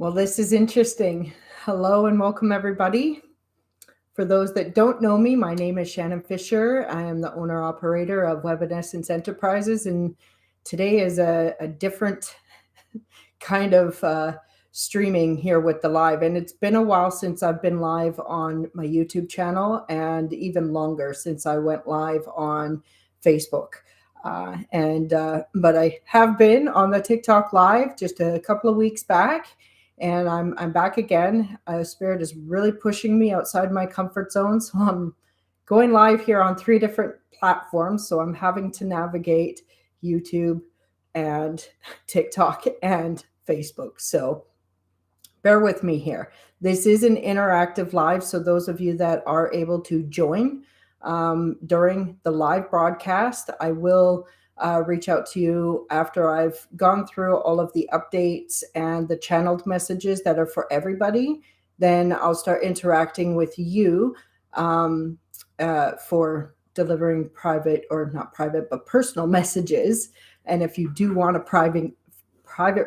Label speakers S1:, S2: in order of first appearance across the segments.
S1: Well, this is interesting. Hello and welcome, everybody. For those that don't know me, my name is Shannon Fisher. I am the owner-operator of Webinessence Enterprises, and today is a different kind of streaming here with the live. And it's been a while since I've been live on my YouTube channel, and even longer since I went live on Facebook. But I have been on the TikTok live just a couple of weeks back, and I'm back again. Spirit is really pushing me outside my comfort zone, so I'm going live here on 3 different platforms. So I'm having to navigate YouTube and TikTok and Facebook. So bear with me here. This is an interactive live, so those of you that are able to join during the live broadcast, I will reach out to you after I've gone through all of the updates and the channeled messages that are for everybody. Then I'll start interacting with you for delivering private, or not private, but personal messages. And if you do want a private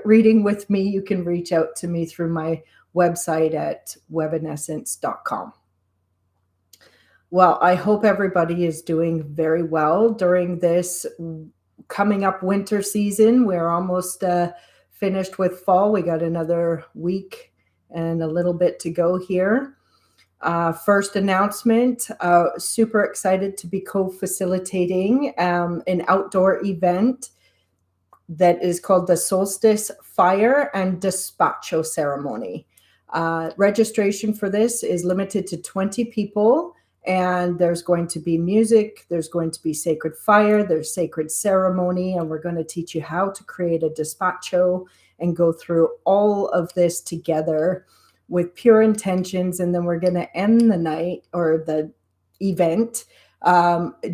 S1: reading with me, you can reach out to me through my website at webinessence.com. Well, I hope everybody is doing very well during this coming up winter season. We're almost finished with fall. We got another week and a little bit to go here. First announcement, super excited to be co-facilitating an outdoor event that is called the Solstice Fire and Despacho Ceremony. Registration for this is limited to 20 people. And there's going to be music, there's going to be sacred fire, there's sacred ceremony, and we're going to teach you how to create a despacho and go through all of this together with pure intentions. And then we're going to end the night, or the event,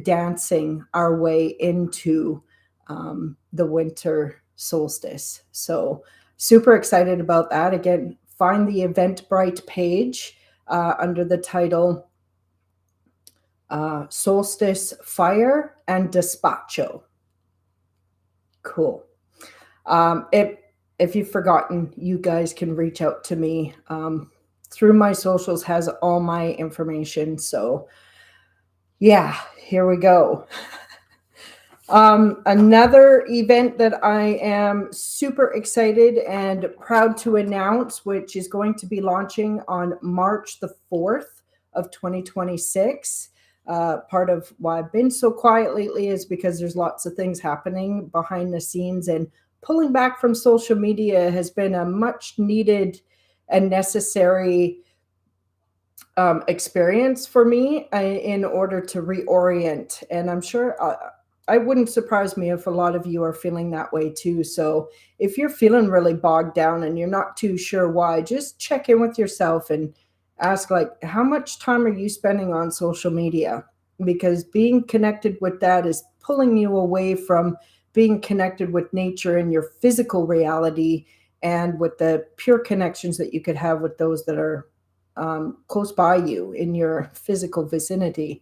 S1: dancing our way into the winter solstice. So super excited about that. Again, find the Eventbrite page under the title Solstice Fire and Despacho. Cool. If you've forgotten, you guys can reach out to me through my socials, has all my information. So yeah, here we go. Another event that I am super excited and proud to announce, which is going to be launching on March the 4th of 2026. Part of why I've been so quiet lately is because there's lots of things happening behind the scenes, and pulling back from social media has been a much needed and necessary experience for me in order to reorient. And I'm sure I wouldn't surprise me if a lot of you are feeling that way too. So if you're feeling really bogged down and you're not too sure why, just check in with yourself and ask, like, how much time are you spending on social media? Because being connected with that is pulling you away from being connected with nature and your physical reality, and with the pure connections that you could have with those that are close by you in your physical vicinity.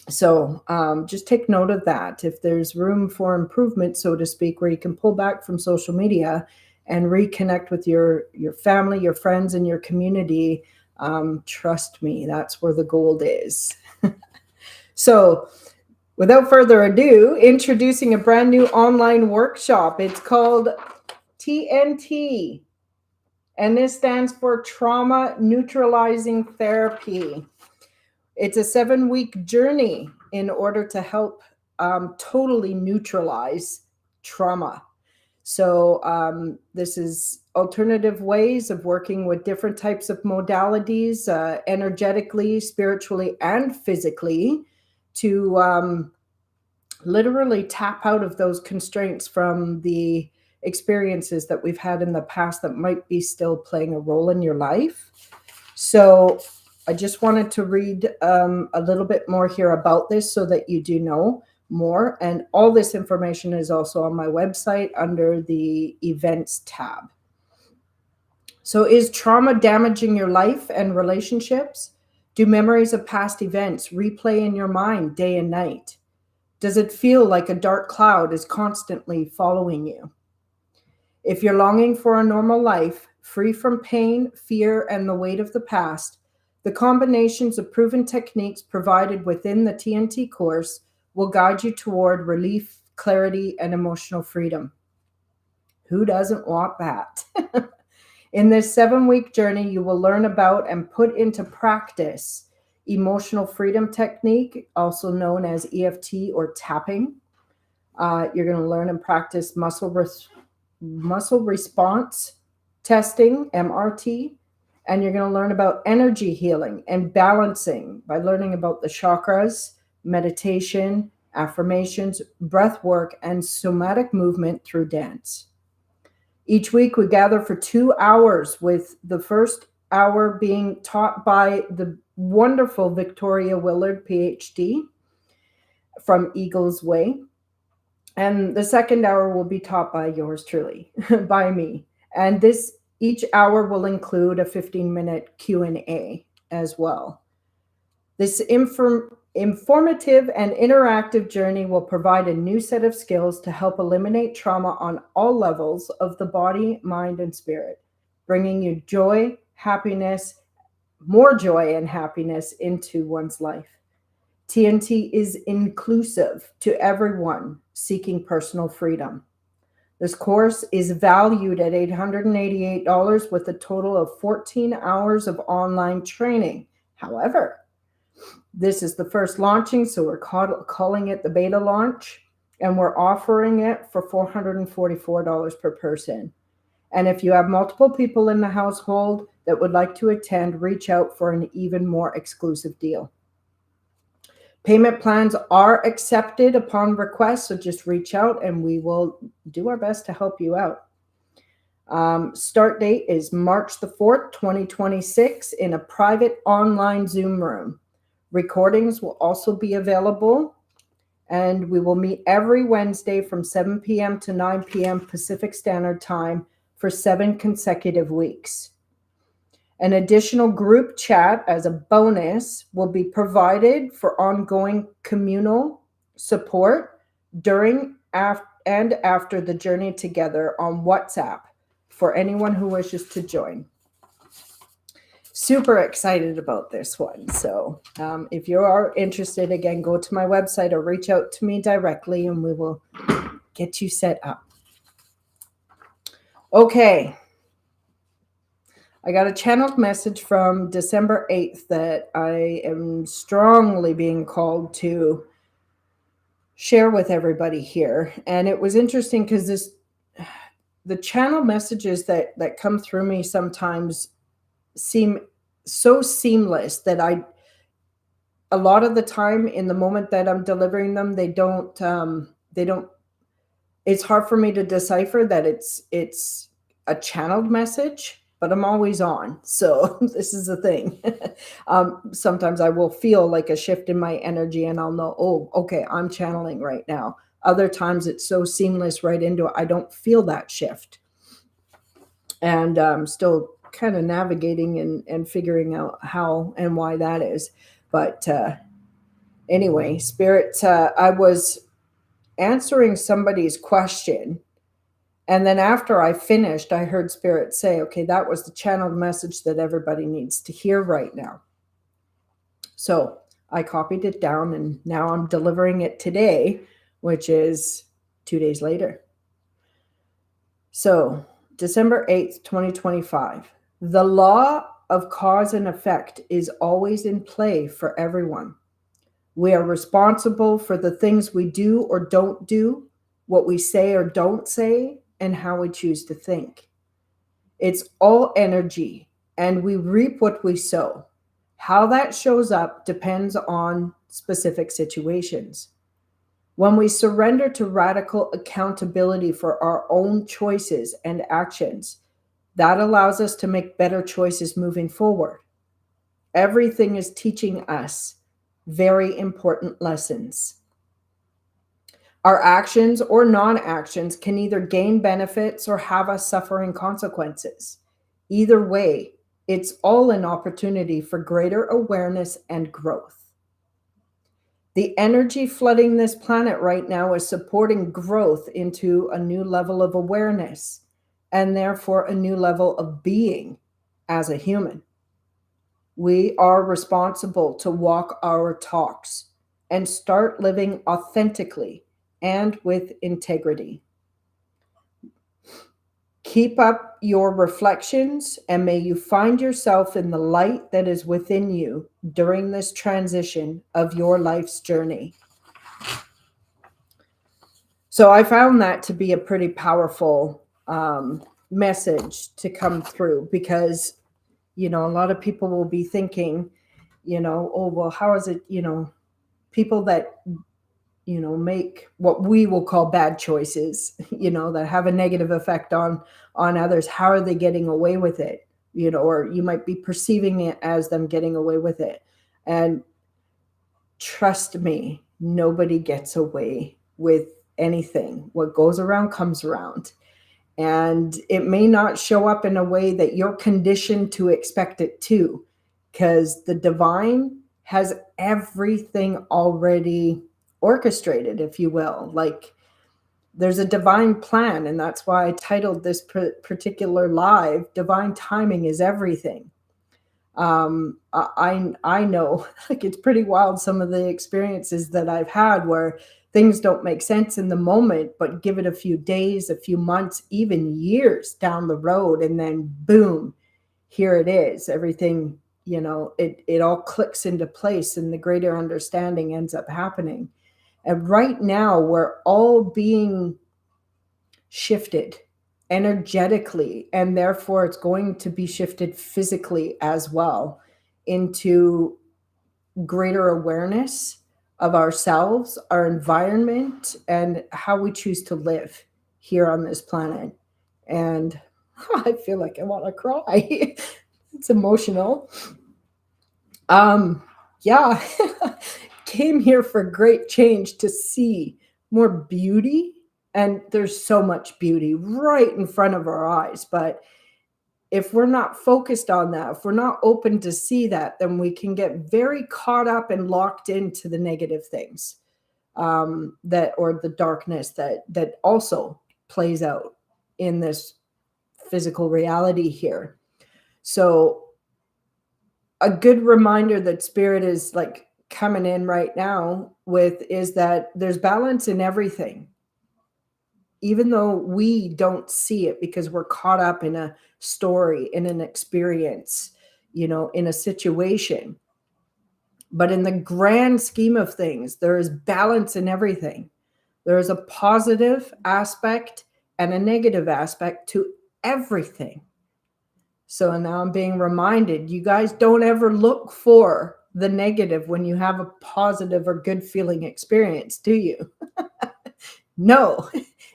S1: So just take note of that. If there's room for improvement, so to speak, where you can pull back from social media and reconnect with your family, your friends, and your community, trust me, that's where the gold is. So without further ado, introducing a brand new online workshop. It's called TNT, and this stands for Trauma Neutralizing Therapy. It's a 7-week journey in order to help totally neutralize trauma. So this is alternative ways of working with different types of modalities, energetically, spiritually, and physically, to literally tap out of those constraints from the experiences that we've had in the past that might be still playing a role in your life. So I just wanted to read a little bit more here about this so that you do know more. And all this information is also on my website under the events tab. So is trauma damaging your life and relationships? Do memories of past events replay in your mind day and night? Does it feel like a dark cloud is constantly following you? If you're longing for a normal life, free from pain, fear, and the weight of the past, the combinations of proven techniques provided within the TNT course will guide you toward relief, clarity, and emotional freedom. Who doesn't want that? In this 7-week journey, you will learn about and put into practice emotional freedom technique, also known as EFT or tapping. You're going to learn and practice muscle response testing, MRT, and you're going to learn about energy healing and balancing by learning about the chakras, meditation, affirmations, breath work, and somatic movement through dance. Each week we gather for 2 hours, with the first hour being taught by the wonderful Victoria Willard, PhD, from Eagles Way. And the second hour will be taught by yours truly, by me. And each hour will include a 15-minute Q&A as well. This informative and interactive journey will provide a new set of skills to help eliminate trauma on all levels of the body, mind, and spirit, bringing you joy, happiness, more joy and happiness into one's life. TNT is inclusive to everyone seeking personal freedom. This course is valued at $888 with a total of 14 hours of online training. However, this is the first launching, so we're calling it the beta launch, and we're offering it for $444 per person. And if you have multiple people in the household that would like to attend, reach out for an even more exclusive deal. Payment plans are accepted upon request, so just reach out and we will do our best to help you out. Start date is March the 4th, 2026 in a private online Zoom room. Recordings will also be available, and we will meet every Wednesday from 7 p.m. to 9 p.m. Pacific Standard Time for 7 consecutive weeks. An additional group chat as a bonus will be provided for ongoing communal support during and after the journey together on WhatsApp for anyone who wishes to join. Super excited about this one. So if you are interested, again, go to my website or reach out to me directly and we will get you set up. Okay. I got a channeled message from December 8th that I am strongly being called to share with everybody here. And it was interesting because the channel messages that come through me sometimes seem so seamless that a lot of the time in the moment that I'm delivering them, they don't, it's hard for me to decipher that it's a channeled message, but I'm always on. So this is the thing. Sometimes I will feel like a shift in my energy and I'll know, oh, okay, I'm channeling right now. Other times it's so seamless right into it, I don't feel that shift. And I'm still kind of navigating and figuring out how and why that is. But anyway, Spirit, I was answering somebody's question. And then after I finished, I heard Spirit say, okay, that was the channeled message that everybody needs to hear right now. So I copied it down and now I'm delivering it today, which is 2 days later. So December 8th, 2025. The law of cause and effect is always in play for everyone. We are responsible for the things we do or don't do, what we say or don't say, and how we choose to think. It's all energy, and we reap what we sow. How that shows up depends on specific situations. When we surrender to radical accountability for our own choices and actions, that allows us to make better choices moving forward. Everything is teaching us very important lessons. Our actions or non-actions can either gain benefits or have us suffering consequences. Either way, it's all an opportunity for greater awareness and growth. The energy flooding this planet right now is supporting growth into a new level of awareness and therefore a new level of being as a human. We are responsible to walk our talks and start living authentically and with integrity. Keep up your reflections, and may you find yourself in the light that is within you during this transition of your life's journey. So I found that to be a pretty powerful message to come through, because, a lot of people will be thinking, oh, well, how is it, people that, make what we will call bad choices, that have a negative effect on others. How are they getting away with it? Or you might be perceiving it as them getting away with it. And trust me, nobody gets away with anything. What goes around comes around. And it may not show up in a way that you're conditioned to expect it to, because the divine has everything already orchestrated, if you will. Like, there's a divine plan, and that's why I titled this particular live, Divine Timing is Everything. I know, like, it's pretty wild, some of the experiences that I've had where things don't make sense in the moment, but give it a few days, a few months, even years down the road, and then boom, here it is. Everything, it all clicks into place, and the greater understanding ends up happening. And right now, we're all being shifted energetically, and therefore it's going to be shifted physically as well, into greater awareness of ourselves, our environment, and how we choose to live here on this planet. And I feel like I want to cry. It's emotional. Yeah. Came here for great change, to see more beauty. And there's so much beauty right in front of our eyes. But if we're not focused on that, if we're not open to see that, then we can get very caught up and locked into the negative things, that, or the darkness that also plays out in this physical reality here. So a good reminder that spirit is like coming in right now with is that there's balance in everything, even though we don't see it because we're caught up in a story, in an experience, in a situation. But in the grand scheme of things, there is balance in everything. There is a positive aspect and a negative aspect to everything. So now I'm being reminded, you guys don't ever look for the negative when you have a positive or good feeling experience, do you? No.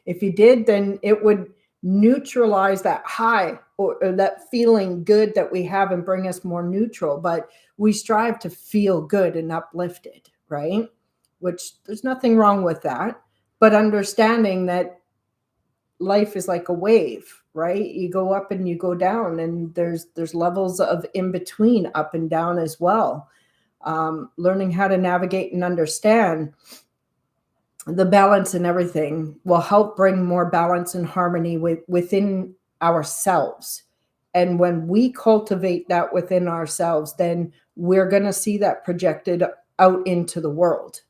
S1: If you did, then it would neutralize that high, or that feeling good that we have, and bring us more neutral. But we strive to feel good and uplifted, right? Which, there's nothing wrong with that. But understanding that life is like a wave, right? You go up and you go down, and there's levels of in between, up and down as well. Learning how to navigate and understand the balance in everything will help bring more balance and harmony within ourselves. And when we cultivate that within ourselves, then we're going to see that projected out into the world.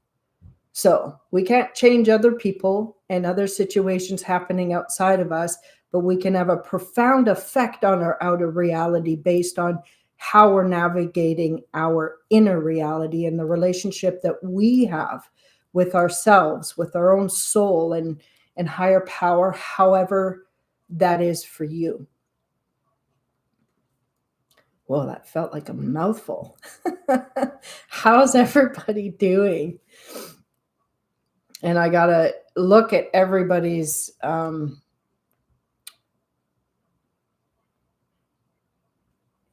S1: So we can't change other people and other situations happening outside of us, but we can have a profound effect on our outer reality based on how we're navigating our inner reality and the relationship that we have with ourselves, with our own soul and higher power, however that is for you. Well, that felt like a mouthful. How's everybody doing? And I got to look at everybody's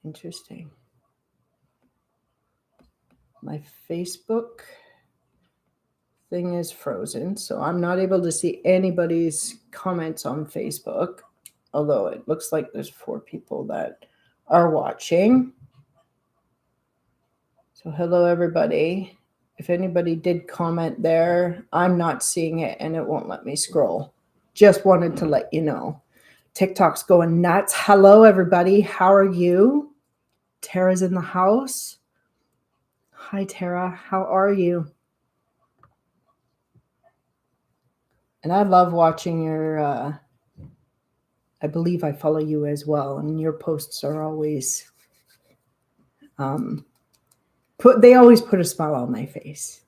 S1: interesting. My Facebook thing is frozen, so I'm not able to see anybody's comments on Facebook, although it looks like there's 4 people that are watching. So hello, everybody. If anybody did comment there, I'm not seeing it and it won't let me scroll. Just wanted to let you know. TikTok's going nuts. Hello, everybody. How are you? Tara's in the house. Hi, Tara. How are you? And I love watching your, I believe I follow you as well. And your posts are always, they always put a smile on my face.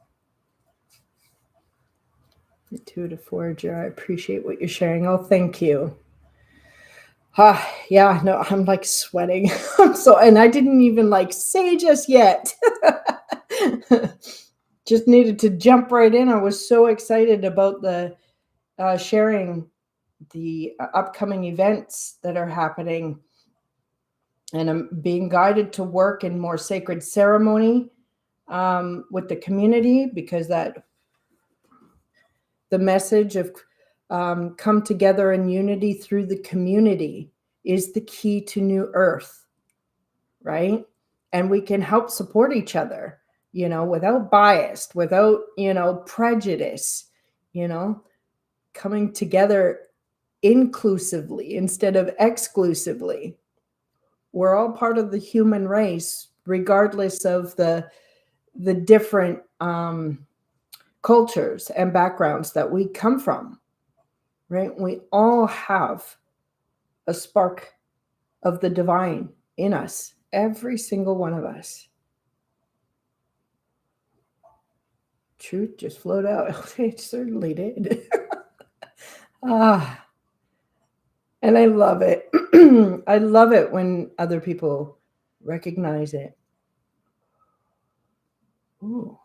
S1: Intuitive Forager, I appreciate what you're sharing. Oh, thank you. Yeah, no, I'm like sweating. And I didn't even like say just yet. Just needed to jump right in. I was so excited about the sharing the upcoming events that are happening. And I'm being guided to work in more sacred ceremony with the community, because that the message of come together in unity through the community is the key to New Earth, right? And we can help support each other, without bias, without, prejudice, coming together inclusively instead of exclusively. We're all part of the human race, regardless of the different cultures and backgrounds that we come from, right? We all have a spark of the divine in us, every single one of us. Truth just flowed out. It certainly did. And I love it. I love it when other people recognize it. Ooh,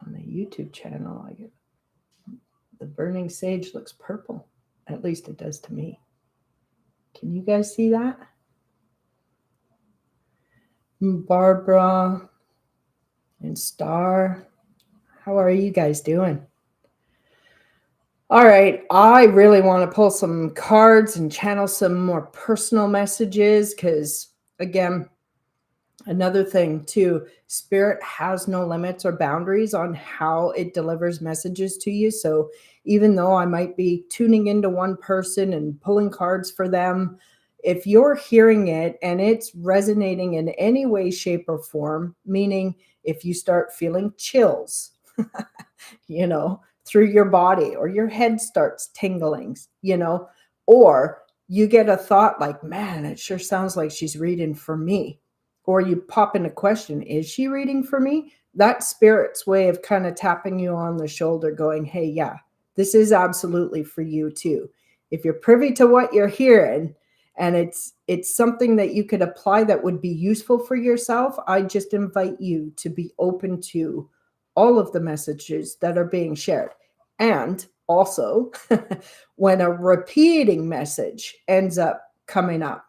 S1: on the YouTube channel, I get the burning sage looks purple. At least it does to me. Can you guys see that? Barbara and Star, how are you guys doing? All right, I really want to pull some cards and channel some more personal messages, because, again, another thing too, Spirit has no limits or boundaries on how it delivers messages to you. So even though I might be tuning into one person and pulling cards for them, if you're hearing it and it's resonating in any way, shape, or form, meaning if you start feeling chills, through your body, or your head starts tingling, or you get a thought like, man, it sure sounds like she's reading for me. Or you pop in a question, is she reading for me? That's Spirit's way of kind of tapping you on the shoulder going, hey, yeah, this is absolutely for you too. If you're privy to what you're hearing and it's something that you could apply that would be useful for yourself, I just invite you to be open to all of the messages that are being shared. And also, when a repeating message ends up coming up,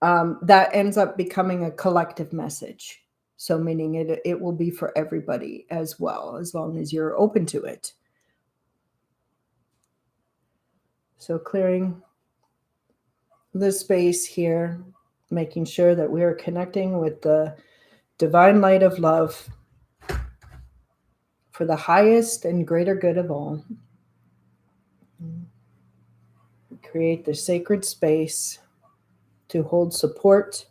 S1: that ends up becoming a collective message. So meaning it will be for everybody as well, as long as you're open to it. So clearing the space here, making sure that we are connecting with the divine light of love for the highest and greater good of all. Create the sacred space to hold support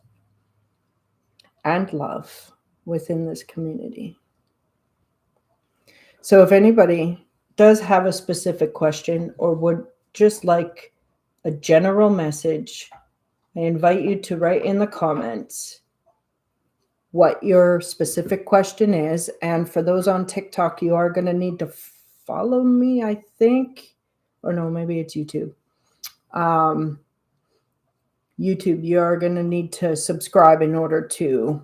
S1: and love within this community. So if anybody does have a specific question or would just like a general message, I invite you to write in the comments what your specific question is. And for those on TikTok, you are going to need to follow me, I think. Or no, maybe it's YouTube. YouTube, you are going to need to subscribe in order to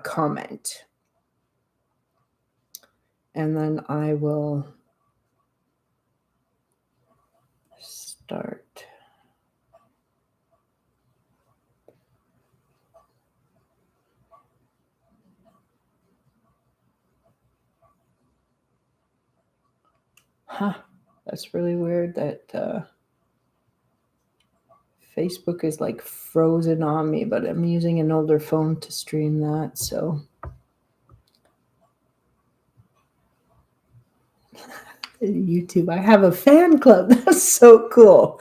S1: comment. And then I will start. That's really weird that Facebook is like frozen on me, but I'm using an older phone to stream that, so. YouTube, I have a fan club. That's so cool.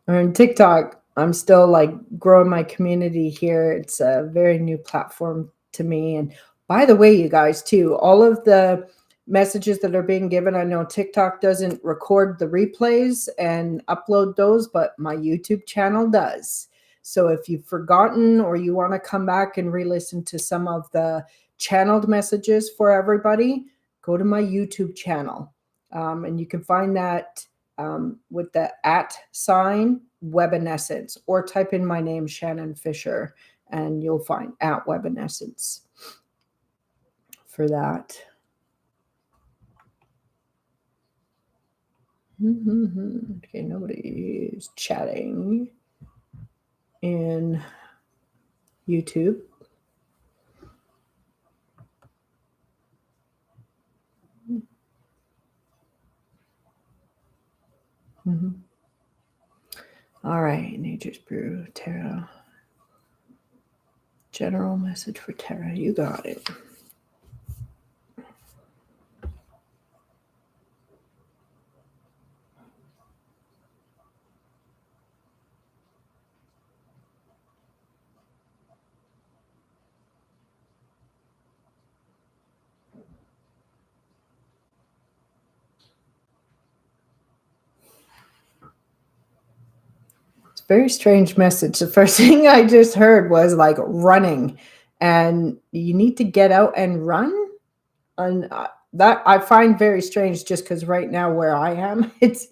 S1: On TikTok, I'm still like growing my community here. It's a very new platform to me. And by the way, you guys, too, all of the messages that are being given, I know TikTok doesn't record the replays and upload those, but my YouTube channel does. So if you've forgotten or you want to come back and re-listen to some of the channeled messages for everybody, go to my YouTube channel. And you can find that with the @ Webinescence, or type in my name, Shannon Fisher, and you'll find @Webinescence for that. Okay, nobody is chatting in YouTube. All right, Nature's Brew, Tara. General message for Tara. You got it. It's a very strange message. The first thing I just heard was like running, and you need to get out and run. And that I find very strange, just because right now where I am, it's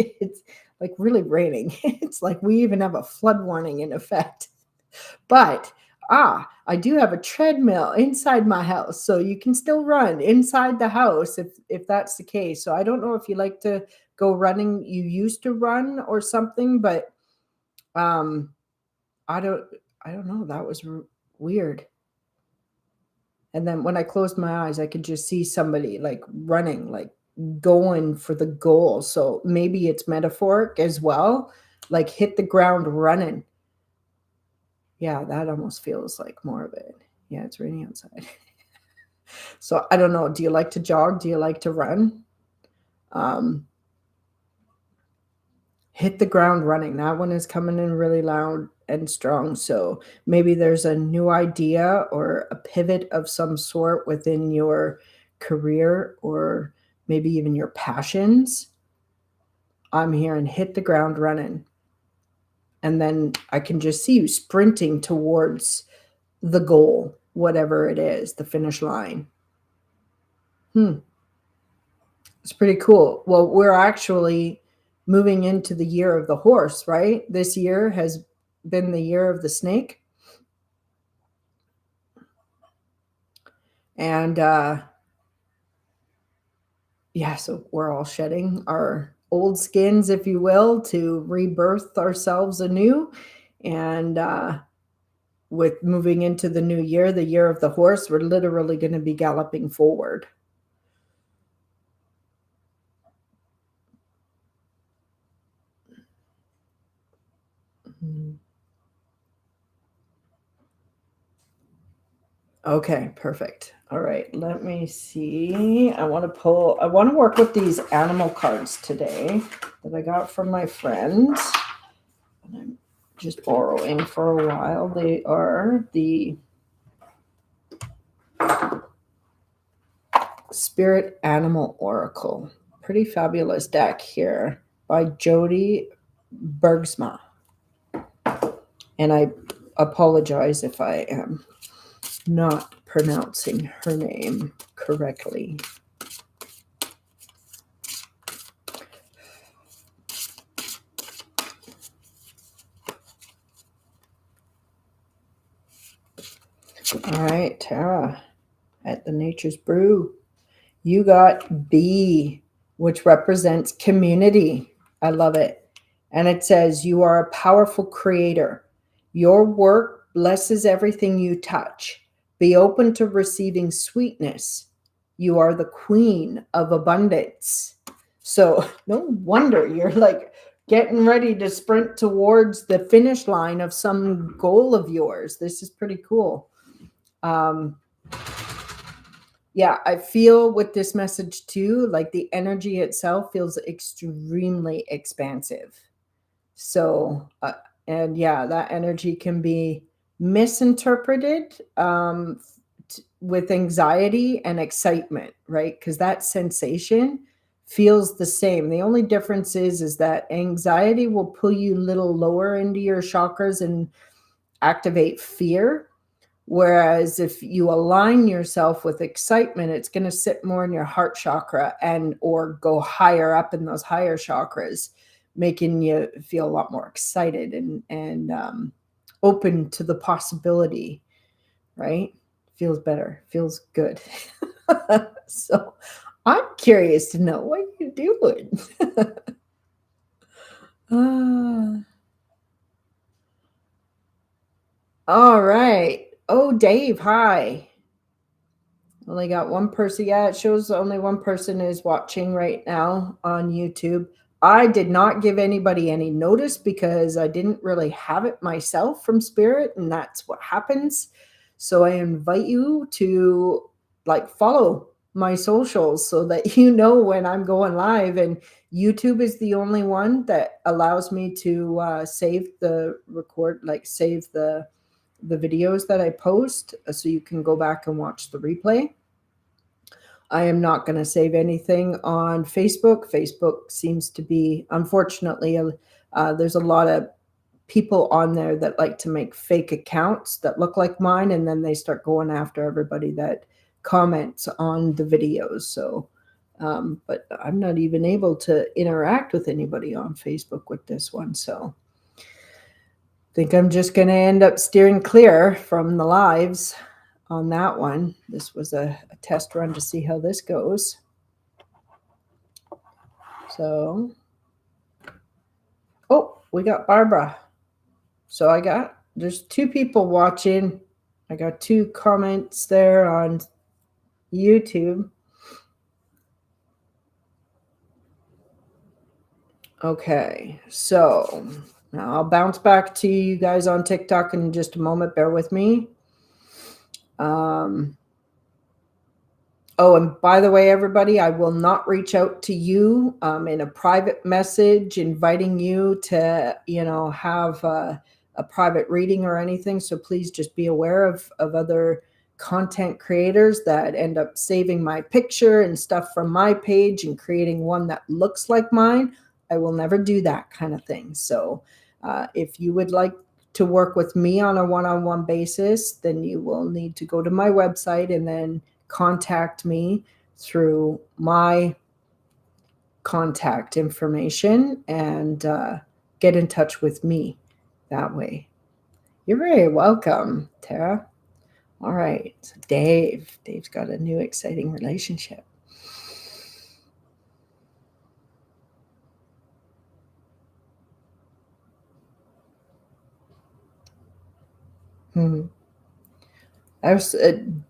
S1: like really raining. It's like we even have a flood warning in effect. But I do have a treadmill inside my house, so you can still run inside the house if that's the case. So I don't know if you like to go running. You used to run or something, but um, I don't know. That was weird. And then when I closed my eyes, I could just see somebody like running, like going for the goal. So maybe it's metaphoric as well, like hit the ground running. Yeah, that almost feels like more of it. Yeah, it's raining outside. So I don't know. Do you like to jog? Do you like to run? Um, hit the ground running. That one is coming in really loud and strong. So maybe there's a new idea or a pivot of some sort within your career, or maybe even your passions. I'm hearing hit the ground running. And then I can just see you sprinting towards the goal, whatever it is, the finish line. It's pretty cool. Well, we're actually moving into the year of the horse, right? This year has been the year of the snake. And yeah, so we're all shedding our old skins, if you will, to rebirth ourselves anew. And with moving into the new year, the year of the horse, we're literally going to be galloping forward. Okay, perfect. All right, let me see. I want to work with these animal cards today that I got from my friend. And I'm just borrowing for a while. They are the Spirit Animal Oracle. Pretty fabulous deck here by Jody Bergsma. And I apologize if I am not pronouncing her name correctly. All right, Tara, at the Nature's Brew, you got B, which represents community. I love it. And it says, you are a powerful creator. Your work blesses everything you touch. Be open to receiving sweetness. You are the queen of abundance. So no wonder you're like getting ready to sprint towards the finish line of some goal of yours. This is pretty cool. Yeah, I feel with this message too, like the energy itself feels extremely expansive. So, and yeah, that energy can be misinterpreted with anxiety and excitement, right? Because that sensation feels the same. The only difference is that anxiety will pull you a little lower into your chakras and activate fear. Whereas if you align yourself with excitement, it's going to sit more in your heart chakra and or go higher up in those higher chakras, making you feel a lot more excited and open to the possibility, right? Feels better, feels good. So I'm curious to know what you're doing. Ah, all right. Oh, Dave, hi. Only got one person. Yeah, it shows only one person is watching right now on YouTube. I did not give anybody any notice because I didn't really have it myself from Spirit, and that's what happens. So I invite you to like follow my socials so that you know when I'm going live. And YouTube is the only one that allows me to save the record, like save the videos that I post, so you can go back and watch the replay. I am not going to save anything on Facebook. Facebook seems to be, unfortunately, there's a lot of people on there that like to make fake accounts that look like mine, and then they start going after everybody that comments on the videos. So, but I'm not even able to interact with anybody on Facebook with this one. So, I think I'm just going to end up steering clear from the lives on that one. This was a test run to see how this goes. So, oh, we got Barbara. So there's two people watching. I got two comments there on YouTube. Okay, so now I'll bounce back to you guys on TikTok in just a moment. Bear with me. Oh, and by the way, everybody, I will not reach out to you in a private message inviting you to, have a private reading or anything. So please just be aware of other content creators that end up saving my picture and stuff from my page and creating one that looks like mine. I will never do that kind of thing. So if you would like to work with me on a one-on-one basis, then you will need to go to my website and then contact me through my contact information and get in touch with me that way. You're very welcome, Tara. All right, so Dave's got a new exciting relationship.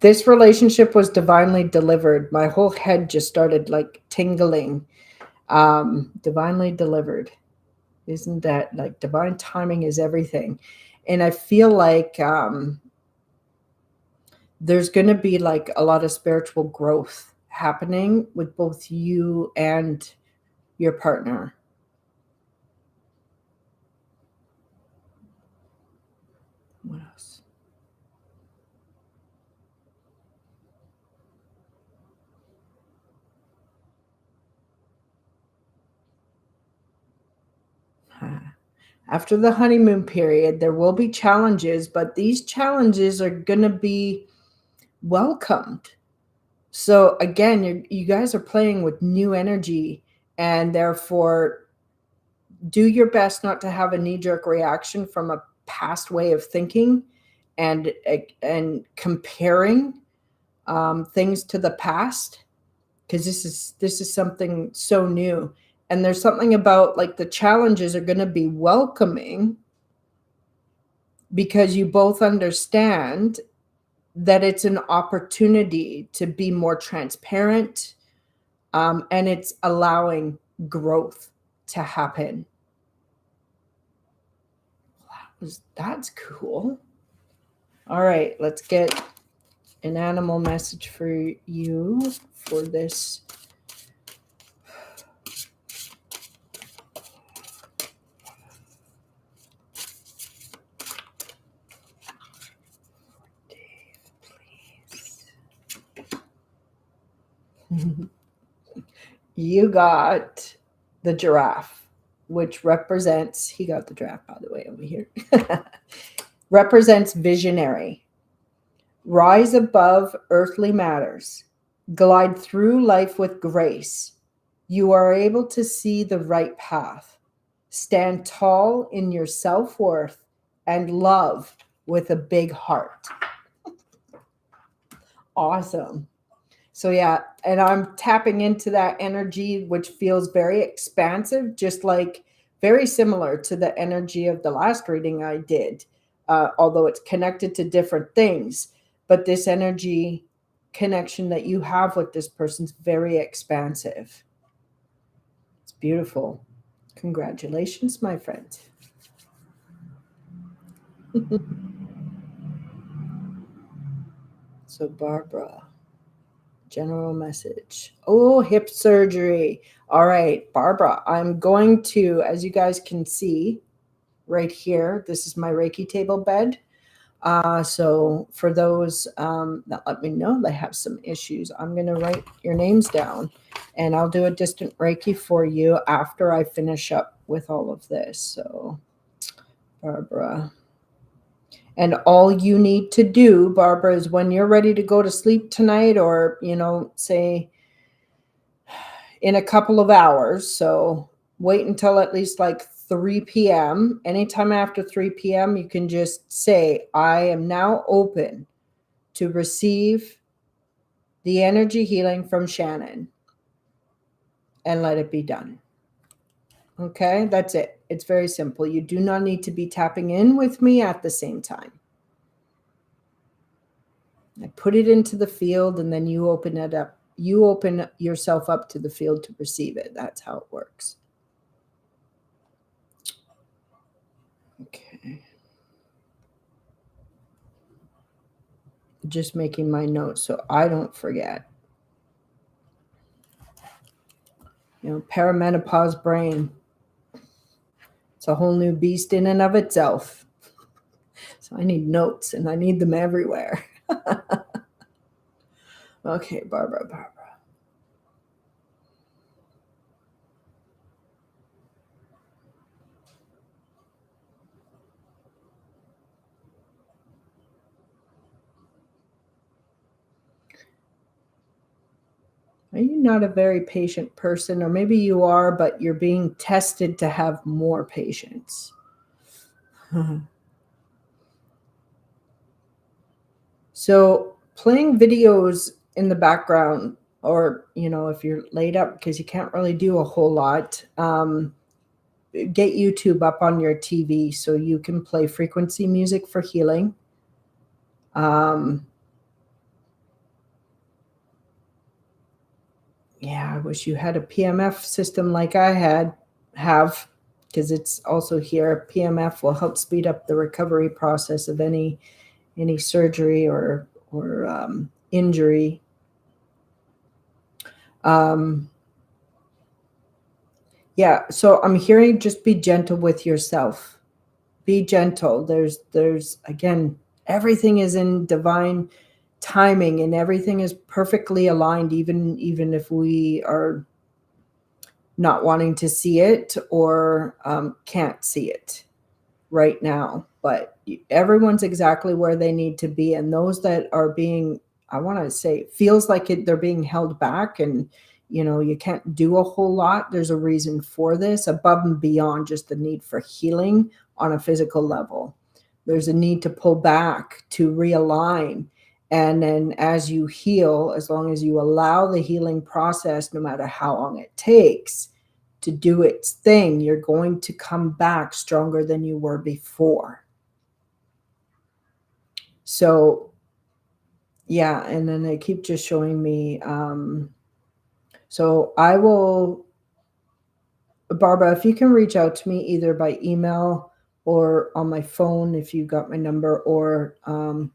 S1: This relationship was divinely delivered. My whole head just started like tingling. Divinely delivered. Isn't that like divine timing is everything? And I feel like there's going to be like a lot of spiritual growth happening with both you and your partner. What else? After the honeymoon period, there will be challenges, but these challenges are going to be welcomed. So again, you guys are playing with new energy, and therefore do your best not to have a knee-jerk reaction from a past way of thinking and comparing things to the past, because this is something so new. And there's something about like the challenges are going to be welcoming because you both understand that it's an opportunity to be more transparent, and it's allowing growth to happen. That's cool. All right, let's get an animal message for you for this. You got the giraffe, which represents, he got the giraffe, by the way, over here, represents visionary. Rise above earthly matters. Glide through life with grace. You are able to see the right path. Stand tall in your self-worth and love with a big heart. Awesome. So yeah, and I'm tapping into that energy, which feels very expansive, just like very similar to the energy of the last reading I did, although it's connected to different things. But this energy connection that you have with this person's very expansive. It's beautiful. Congratulations, my friend. So Barbara. General message. Oh, hip surgery. All right, Barbara, I'm going to, as you guys can see right here, this is my Reiki table bed. So for those that let me know they have some issues, I'm going to write your names down and I'll do a distant Reiki for you after I finish up with all of this. So, Barbara. And all you need to do, Barbara, is when you're ready to go to sleep tonight or, say, in a couple of hours. So wait until at least like 3 p.m. Anytime after 3 p.m., you can just say, I am now open to receive the energy healing from Shannon, and let it be done. Okay, that's it. It's very simple. You do not need to be tapping in with me at the same time. I put it into the field and then you open it up. You open yourself up to the field to receive it. That's how it works. Okay. Just making my notes so I don't forget. Perimenopause brain. It's a whole new beast in and of itself. So I need notes and I need them everywhere. Okay, Barbara. Are you not a very patient person? Or maybe you are, but you're being tested to have more patience. So playing videos in the background, or, if you're laid up because you can't really do a whole lot, get YouTube up on your TV so you can play frequency music for healing. Yeah, I wish you had a PMF system like I have, because it's also here. PMF will help speed up the recovery process of any surgery or injury. Yeah, so I'm hearing just be gentle with yourself. Be gentle. There's again, everything is in divine timing and everything is perfectly aligned, even if we are not wanting to see it or can't see it right now. But everyone's exactly where they need to be. And those that are being, I want to say, feels like they're being held back and, you can't do a whole lot. There's a reason for this above and beyond just the need for healing on a physical level. There's a need to pull back, to realign. And then as you heal, as long as you allow the healing process, no matter how long it takes to do its thing, you're going to come back stronger than you were before. So, yeah, and then they keep just showing me. So I will, Barbara, if you can reach out to me either by email or on my phone, if you got my number, or on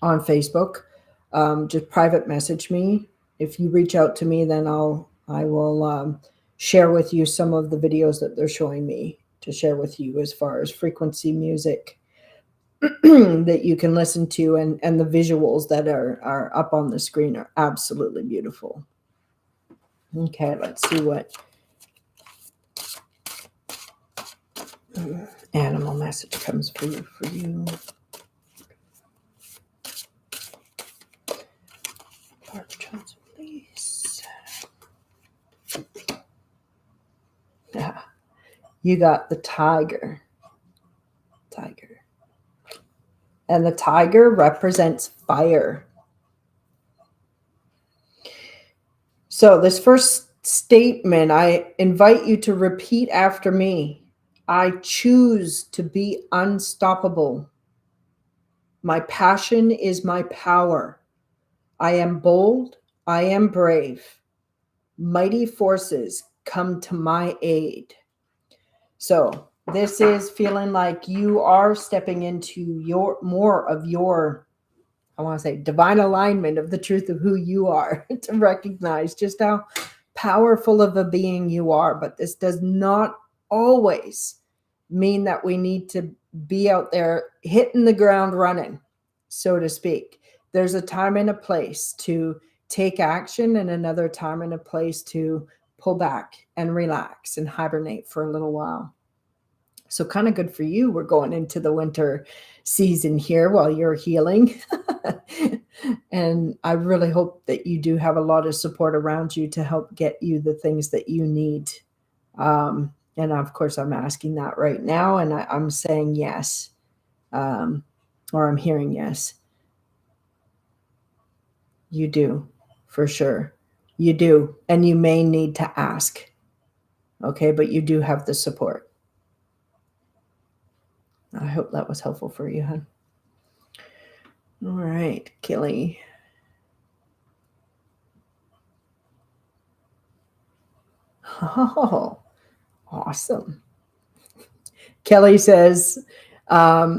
S1: Facebook, just private message me. If you reach out to me, then I will share with you some of the videos that they're showing me to share with you as far as frequency music that you can listen to, and the visuals that are up on the screen are absolutely beautiful. Okay, let's see what animal message comes for you. Please. Yeah, you got the tiger. And the tiger represents fire. So this first statement, I invite you to repeat after me. I choose to be unstoppable. My passion is my power. I am bold. I am brave. Mighty forces come to my aid. So this is feeling like you are stepping into more of your, I want to say, divine alignment of the truth of who you are, to recognize just how powerful of a being you are. But this does not always mean that we need to be out there hitting the ground running, so to speak. There's a time and a place to take action, and another time and a place to pull back and relax and hibernate for a little while. So kind of good for you. We're going into the winter season here while you're healing. And I really hope that you do have a lot of support around you to help get you the things that you need. And of course, I'm asking that right now, and I'm saying yes, or I'm hearing yes. You do, for sure. You do. And you may need to ask. Okay, but you do have the support. I hope that was helpful for you, hon. All right, Kelly. Oh, awesome. Kelly says, I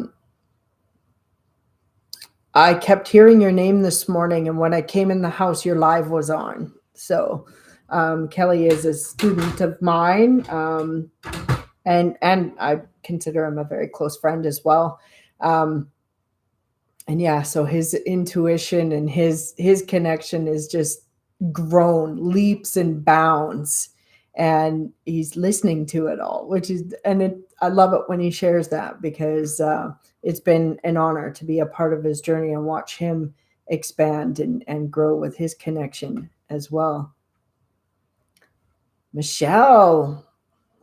S1: kept hearing your name this morning, and when I came in the house, your live was on. So Kelly is a student of mine, and I consider him a very close friend as well. And yeah, so his intuition and his connection is just grown leaps and bounds, and he's listening to it all, which is, I love it when he shares that, because it's been an honor to be a part of his journey and watch him expand and grow with his connection as well. Michelle,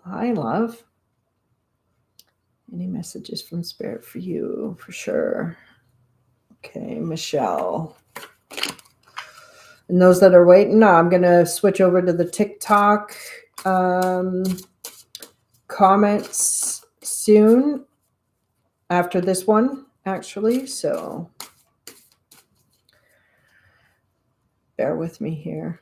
S1: hi, love. Any messages from Spirit for you? For sure. Okay, Michelle. And those that are waiting, I'm going to switch over to the TikTok comments soon after this one, actually. So bear with me here.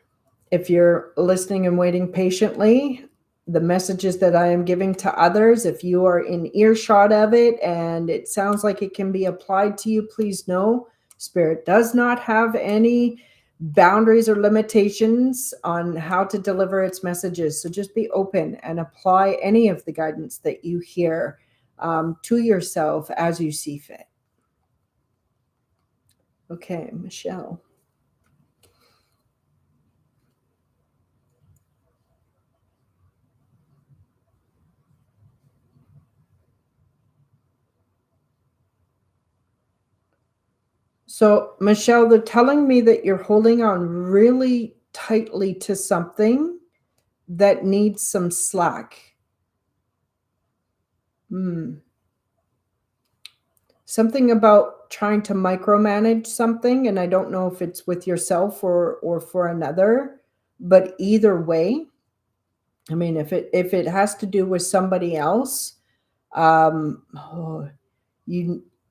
S1: If you're listening and waiting patiently, the messages that I am giving to others, if you are in earshot of it and it sounds like it can be applied to you, please know Spirit does not have any boundaries or limitations on how to deliver its messages. So just be open and apply any of the guidance that you hear to yourself as you see fit. Okay, Michelle. So, Michelle, they're telling me that you're holding on really tightly to something that needs some slack. Something about trying to micromanage something, and I don't know if it's with yourself or for another, but either way, I mean, if it has to do with somebody else,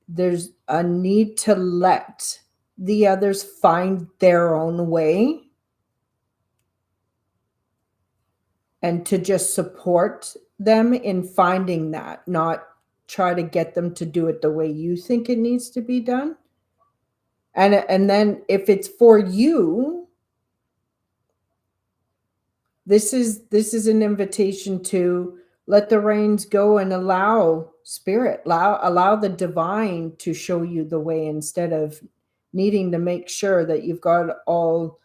S1: there's a need to let the others find their own way, and to just support them in finding that, not try to get them to do it the way you think it needs to be done. And then if it's for you, this is an invitation to let the reins go and allow Spirit, allow the divine to show you the way, instead of needing to make sure that you've got all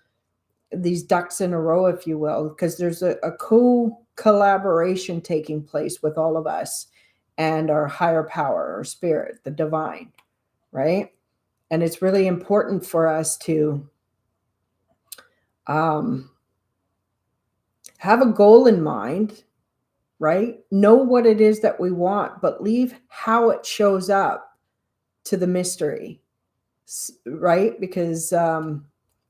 S1: these ducks in a row, if you will, because there's a co-collaboration taking place with all of us and our higher power or spirit, the divine, right? And it's really important for us to have a goal in mind, right? Know what it is that we want, but leave how it shows up to the mystery, right? Because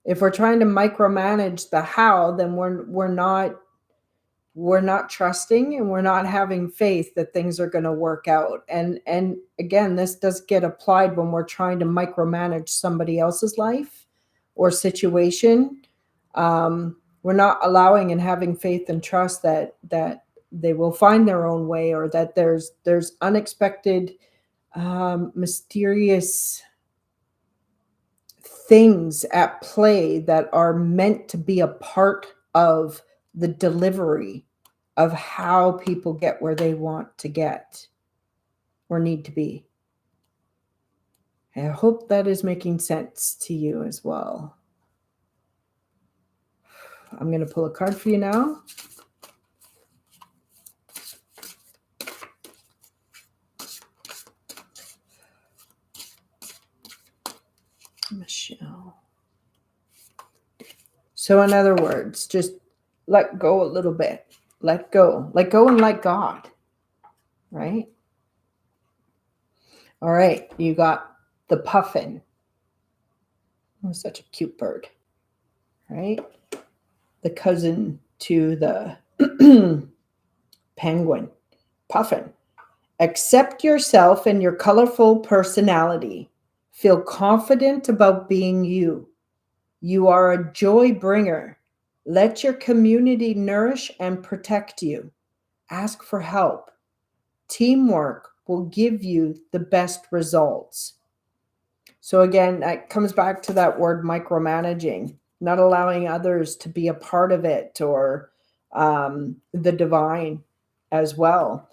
S1: if we're trying to micromanage the how, then we're not trusting, and we're not having faith that things are going to work out. And again, this does get applied when we're trying to micromanage somebody else's life or situation. We're not allowing and having faith and trust that they will find their own way, or that there's unexpected, mysterious things at play that are meant to be a part of the delivery of how people get where they want to get or need to be. I hope that is making sense to you as well. I'm going to pull a card for you now. Michelle. So in other words, just let go a little bit. Let go and let God, right? All right, you got the puffin. Oh, such a cute bird, right? The cousin to the penguin, puffin. Accept yourself and your colorful personality. Feel confident about being you. You are a joy bringer. Let your community nourish and protect you. Ask for help. Teamwork will give you the best results. So again, that comes back to that word micromanaging, not allowing others to be a part of it, or the divine as well.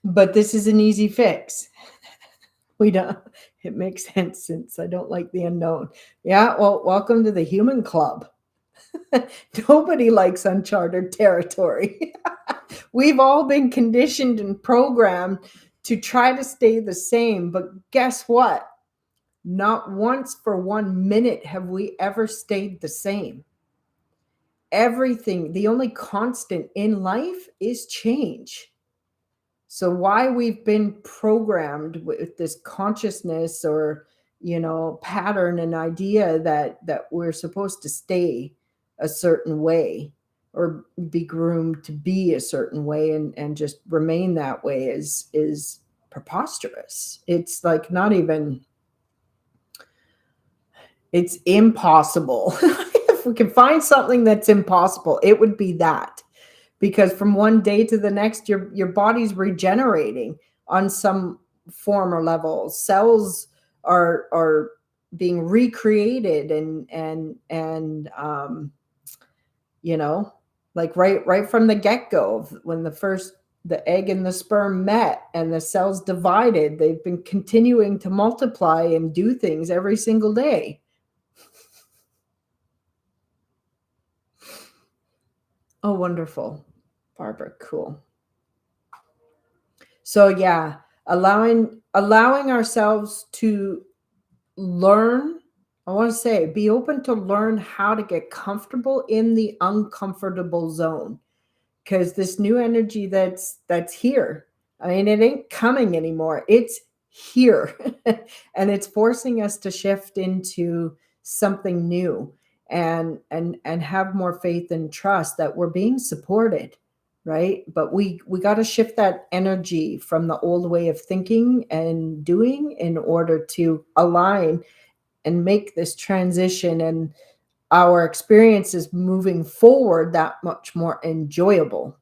S1: But this is an easy fix. It makes sense since I don't like the unknown. Yeah, well, welcome to the human club. Nobody likes uncharted territory. We've all been conditioned and programmed to try to stay the same, but guess what? Not once for 1 minute have we ever stayed the same. Everything, the only constant in life is change. So why we've been programmed with this consciousness, or pattern and idea that we're supposed to stay a certain way, or be groomed to be a certain way, and just remain that way is preposterous. It's like not even, it's impossible. If we can find something that's impossible, it would be that. Because from one day to the next, your body's regenerating on some form or level. Cells are being recreated, and like right from the get-go, when the egg and the sperm met and the cells divided, they've been continuing to multiply and do things every single day. Oh, wonderful. Barbara, cool. So yeah, allowing ourselves to learn, I want to say, be open to learn how to get comfortable in the uncomfortable zone. Because this new energy that's here, I mean, it ain't coming anymore. It's here. And it's forcing us to shift into something new, and have more faith and trust that we're being supported, right? But we got to shift that energy from the old way of thinking and doing, in order to align and make this transition and our experiences moving forward that much more enjoyable.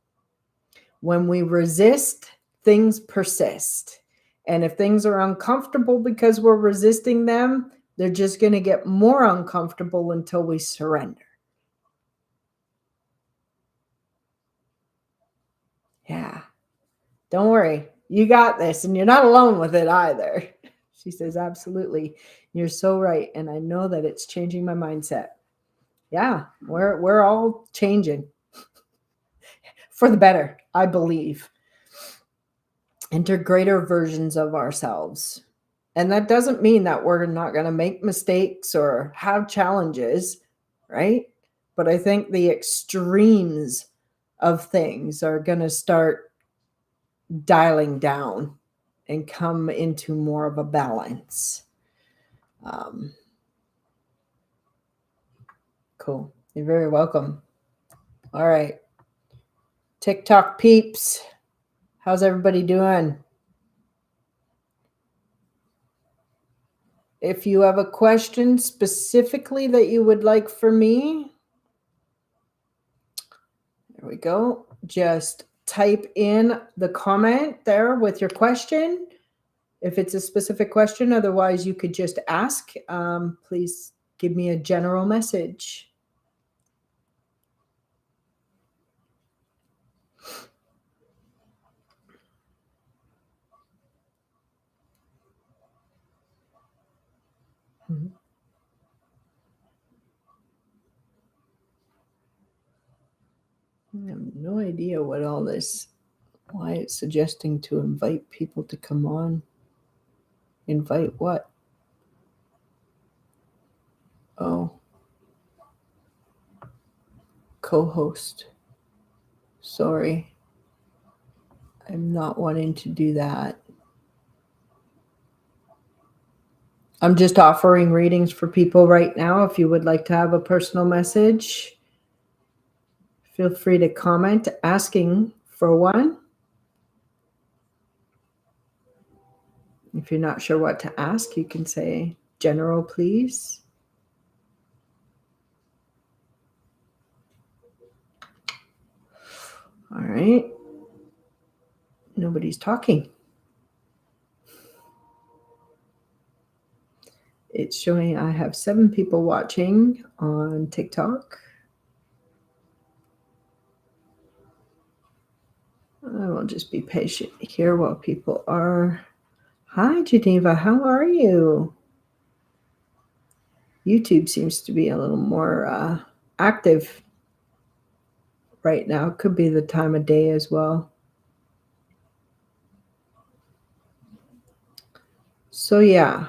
S1: When we resist, things persist. And if things are uncomfortable because we're resisting them, they're just going to get more uncomfortable until we surrender. Yeah. Don't worry. You got this, and you're not alone with it either. She says, absolutely. You're so right. And I know that it's changing my mindset. Yeah, we're all changing for the better, I believe, into greater versions of ourselves. And that doesn't mean that we're not going to make mistakes or have challenges, right? But I think the extremes of things are going to start dialing down and come into more of a balance. Um, cool. You're very welcome. All right. TikTok peeps, how's everybody doing? If you have a question specifically that you would like for me, there we go. Just type in the comment there with your question. If it's a specific question, otherwise you could just ask. Please give me a general message. I have no idea what all this, why it's suggesting to invite people to come on. Invite what? Oh, co-host. Sorry. I'm not wanting to do that. I'm just offering readings for people right now. If you would like to have a personal message, feel free to comment asking for one. If you're not sure what to ask, you can say general, please. All right. Nobody's talking. It's showing I have 7 people watching on TikTok. I will just be patient here while people are. Hi, Geneva. How are you? YouTube seems to be a little more active right now. Could be the time of day as well. So, yeah.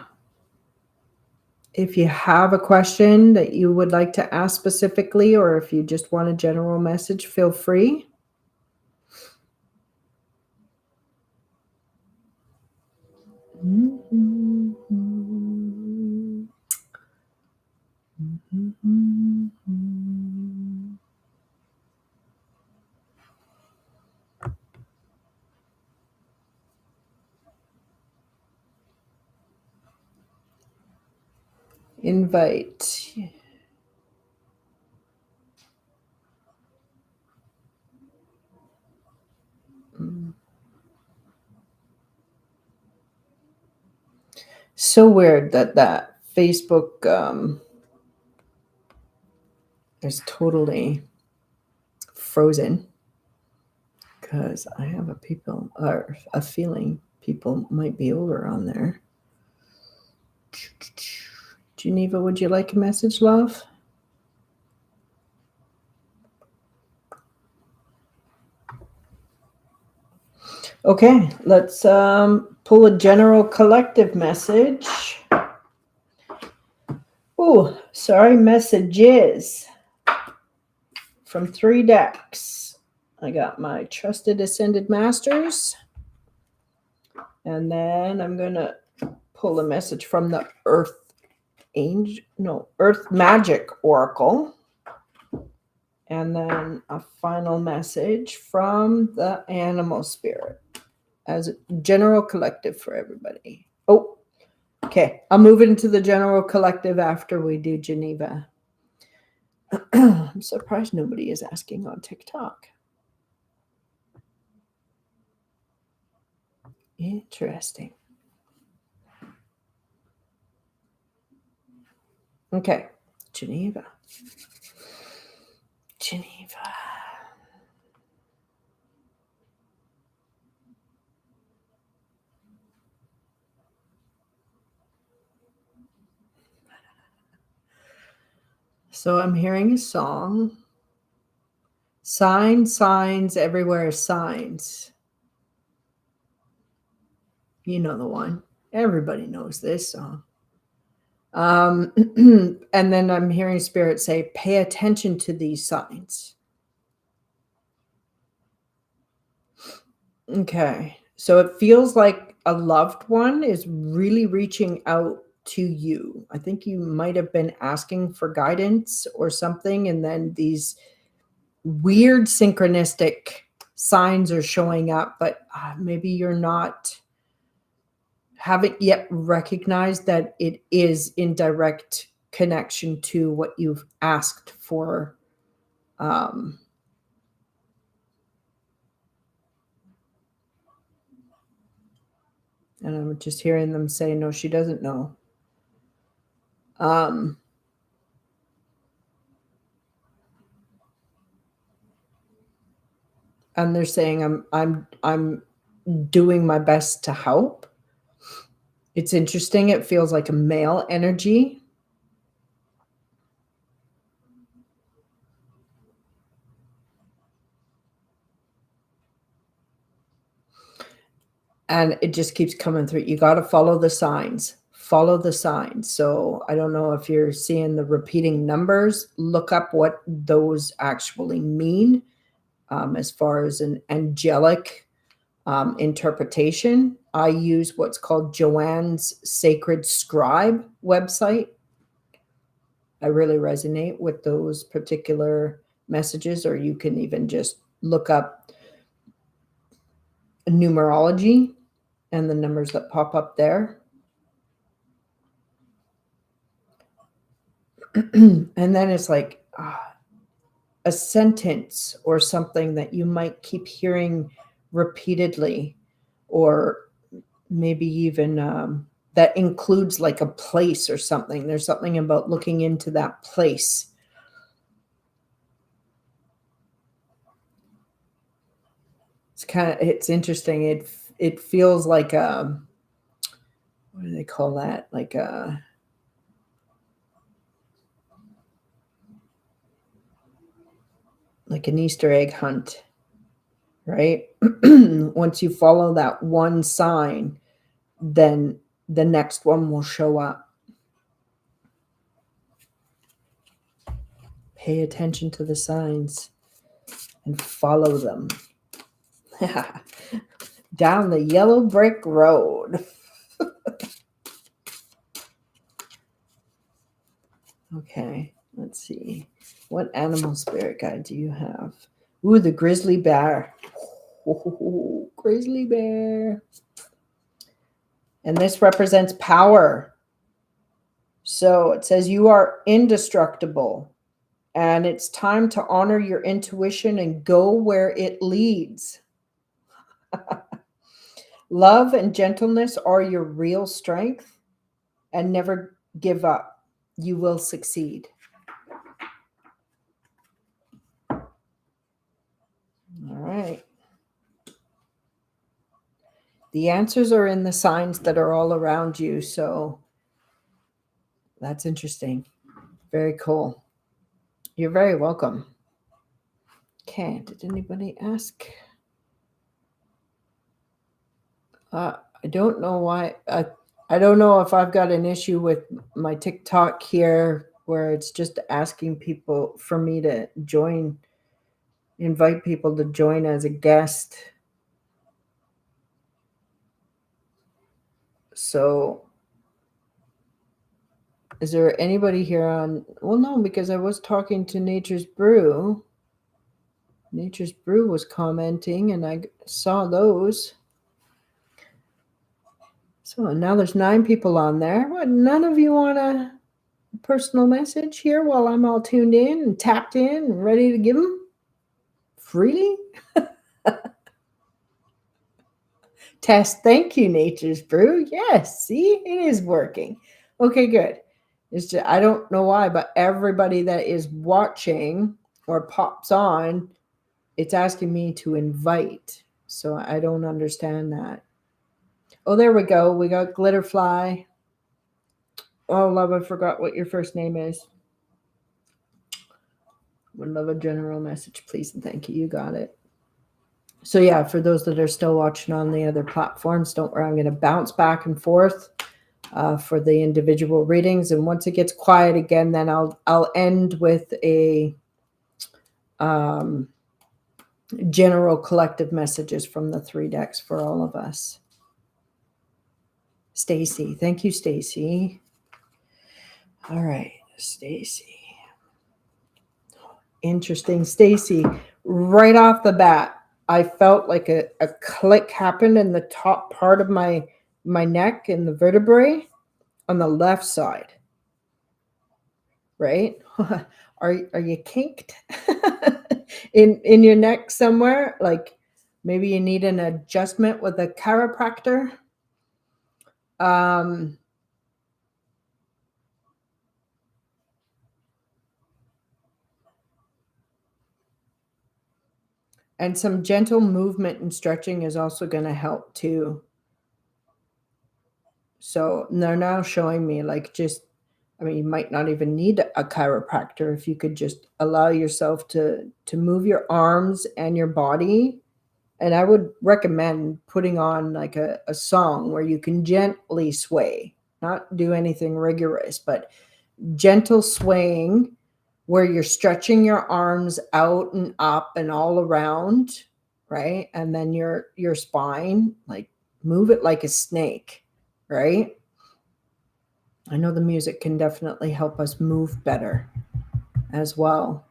S1: If you have a question that you would like to ask specifically, or if you just want a general message, feel free. Invite. So weird that Facebook is totally frozen, because I have a feeling people might be over on there. Geneva, would you like a message, love? Okay, let's pull a general collective message. Oh, sorry, messages from 3 decks. I got my Trusted Ascended Masters, and then I'm going to pull a message from the Earth Magic Oracle, and then a final message from the Animal Spirit as a general collective for everybody. Oh, okay. I'll move into the general collective after we do Geneva. I'm surprised nobody is asking on TikTok. Interesting. Okay, Geneva. So I'm hearing a song. Signs, signs, everywhere signs. You know the one. Everybody knows this song. And then I'm hearing Spirit say, pay attention to these signs. Okay. So it feels like a loved one is really reaching out to you. I think you might have been asking for guidance or something, and then these weird synchronistic signs are showing up, but maybe you're not, haven't yet recognized that it is in direct connection to what you've asked for. Um, and I'm just hearing them say, no, she doesn't know. Um, and they're saying, I'm doing my best to help. It's interesting. It feels like a male energy. And it just keeps coming through. You got to follow the signs. Follow the signs. So I don't know if you're seeing the repeating numbers. Look up what those actually mean, as far as an angelic interpretation. I use what's called Joanne's Sacred Scribe website. I really resonate with those particular messages, or you can even just look up numerology and the numbers that pop up there. And then it's like a sentence or something that you might keep hearing repeatedly, or maybe even that includes like a place or something. There's something about looking into that place. It's interesting. It feels like what do they call that? Like an Easter egg hunt, right? Once you follow that one sign, then the next one will show up. Pay attention to the signs and follow them. Down the yellow brick road. Okay, let's see. What animal spirit guide do you have? Ooh, the grizzly bear. Ooh, grizzly bear. And this represents power. So it says you are indestructible, and it's time to honor your intuition and go where it leads. Love and gentleness are your real strength, and never give up. You will succeed. All right. The answers are in the signs that are all around you. So that's interesting. Very cool. You're very welcome. Okay. Did anybody ask? I don't know why. I don't know if I've got an issue with my TikTok here where it's just asking people for me to join, invite people to join as a guest. So is there anybody here on? Well, no, because I was talking to Nature's Brew. Nature's Brew was commenting, and I saw those. So now there's 9 people on there. What? None of you want a personal message here while I'm all tuned in and tapped in and ready to give them freely? Test. Thank you, Nature's Brew. Yes, see, it is working. Okay, good. It's just, I don't know why, but everybody that is watching or pops on, it's asking me to invite. So I don't understand that. Oh, there we go. We got Glitterfly. Oh, love, I forgot what your first name is. Would love a general message, please and thank you. You got it. So yeah, for those that are still watching on the other platforms, don't worry, I'm going to bounce back and forth for the individual readings, and once it gets quiet again, then I'll end with a general collective messages from the 3 decks for all of us. Stacy, thank you, Stacy. All right, Stacy. Interesting, Stacy. Right off the bat, I felt like a click happened in the top part of my neck and the vertebrae on the left side. Right? Are you kinked in your neck somewhere? Like maybe you need an adjustment with a chiropractor. And some gentle movement and stretching is also going to help too. So they're now showing me like just, I mean, you might not even need a chiropractor if you could just allow yourself to move your arms and your body. And I would recommend putting on like a song where you can gently sway, not do anything rigorous, but gentle swaying where you're stretching your arms out and up and all around, right? And then your spine, like move it like a snake, right? I know the music can definitely help us move better as well.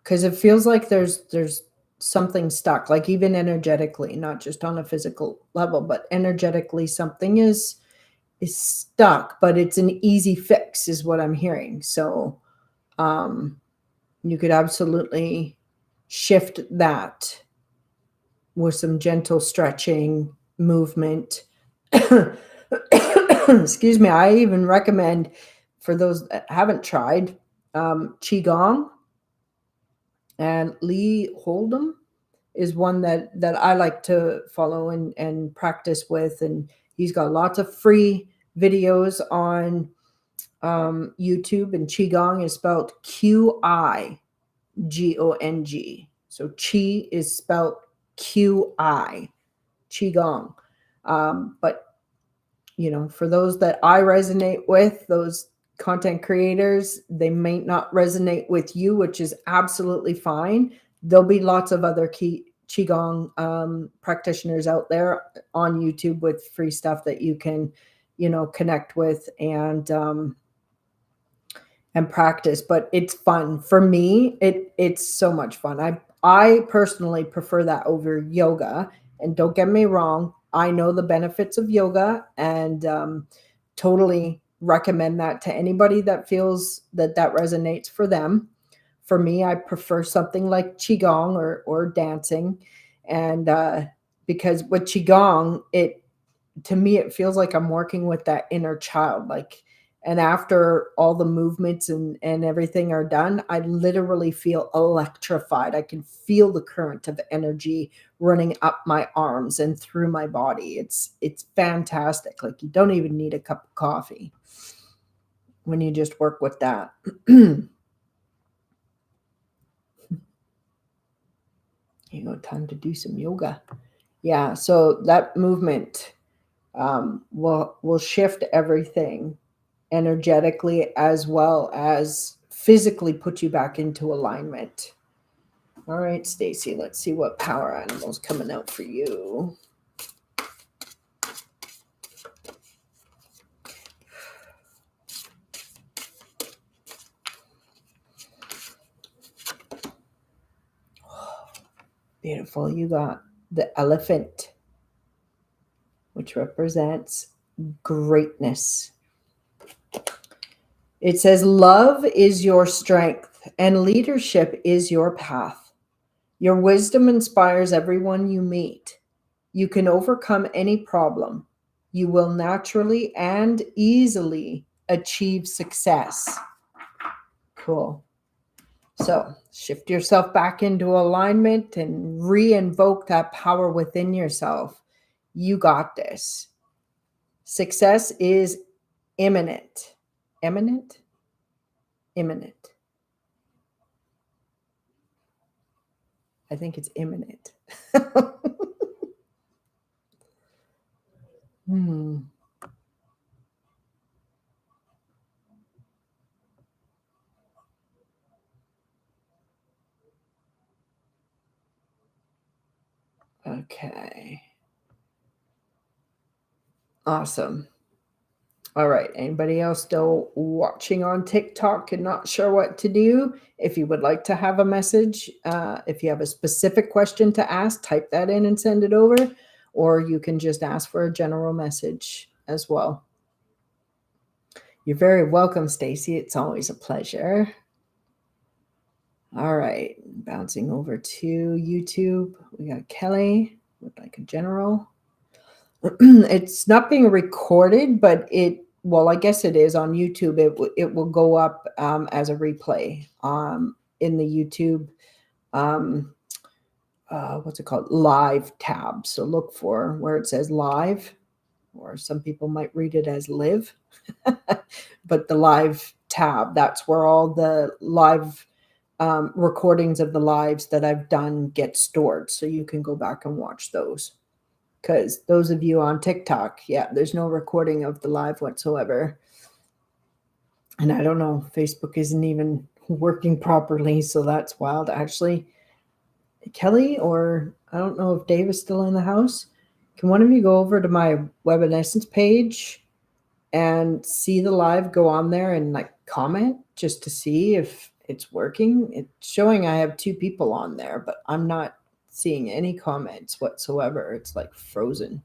S1: Because it feels like there's something stuck, like even energetically, not just on a physical level, but energetically something is stuck, but it's an easy fix is what I'm hearing. So you could absolutely shift that with some gentle stretching movement. Excuse me. I even recommend for those that haven't tried Qigong, and Lee Hold'em is one that I like to follow and practice with. And he's got lots of free videos on YouTube, and Qigong is spelled Qigong. So Qi is spelled Qi, Qigong. But, you know, for those that I resonate with, those content creators, they may not resonate with you, which is absolutely fine. There'll be lots of other Qigong practitioners out there on YouTube with free stuff that you can, you know, connect with and practice. But it's fun for me. It's so much fun. I personally prefer that over yoga. And don't get me wrong, I know the benefits of yoga and totally recommend that to anybody that feels that resonates for them. For me, I prefer something like Qigong or dancing. And because with Qigong, to me, it feels like I'm working with that inner child. Like, and after all the movements and everything are done, I literally feel electrified. I can feel the current of energy running up my arms and through my body. It's fantastic. Like, you don't even need a cup of coffee when you just work with that. You know, time to do some yoga. Yeah, so that movement will shift everything energetically as well as physically put you back into alignment. All right, Stacy, let's see what power animal's coming out for you. Beautiful. You got the elephant, which represents greatness. It says, love is your strength and leadership is your path. Your wisdom inspires everyone you meet. You can overcome any problem. You will naturally and easily achieve success. Cool. So shift yourself back into alignment and re-invoke that power within yourself. You got this. Success is imminent. Eminent? Imminent. I think it's imminent. Hmm. Okay. Awesome. All right. Anybody else still watching on TikTok and not sure what to do? If you would like to have a message, if you have a specific question to ask, type that in and send it over, or you can just ask for a general message as well. You're very welcome, Stacy. It's always a pleasure. All right. Bouncing over to YouTube. We got Kelly with like a general. It's not being recorded, but well, I guess it is on YouTube. It will go up as a replay in the YouTube, what's it called? Live tab. So look for where it says live, or some people might read it as live, but the live tab, that's where all the live recordings of the lives that I've done get stored. So you can go back and watch those. Because those of you on TikTok, yeah, there's no recording of the live whatsoever. And I don't know, Facebook isn't even working properly, so that's wild. Actually, Kelly, or I don't know if Dave is still in the house. Can one of you go over to my Webinessence page and see the live, go on there and like comment just to see if it's working? It's showing I have 2 people on there, but I'm not seeing any comments whatsoever. It's like frozen.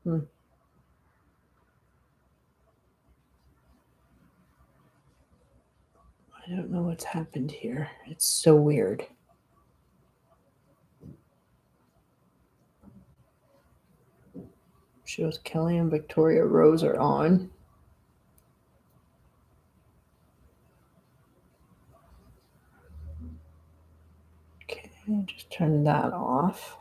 S1: I don't know what's happened here. It's so weird. Shows Kelly and Victoria Rose are on. Okay, just turn that off.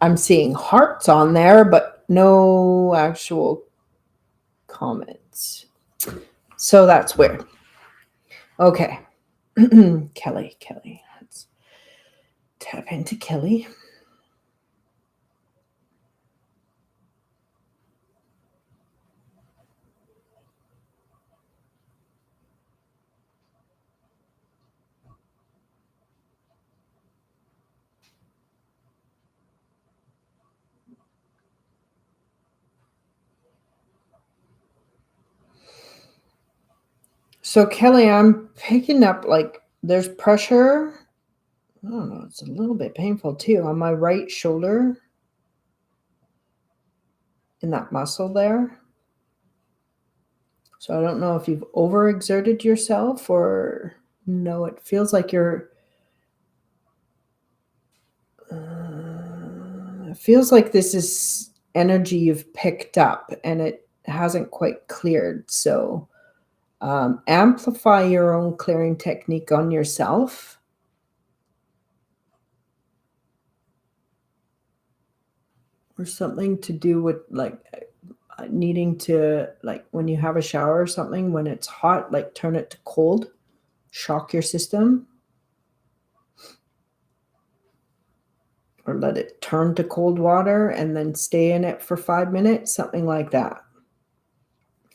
S1: I'm seeing hearts on there, but no actual comments. So that's weird. Okay. Kelly. Let's tap into Kelly. So Kelly, I'm picking up like there's pressure. I don't know, it's a little bit painful too on my right shoulder in that muscle there. So I don't know if you've overexerted yourself or no, it feels like you're it feels like this is energy you've picked up and it hasn't quite cleared. So amplify your own clearing technique on yourself. Or something to do with like needing to, like when you have a shower or something, when it's hot, like turn it to cold, shock your system, or let it turn to cold water and then stay in it for 5 minutes, something like that.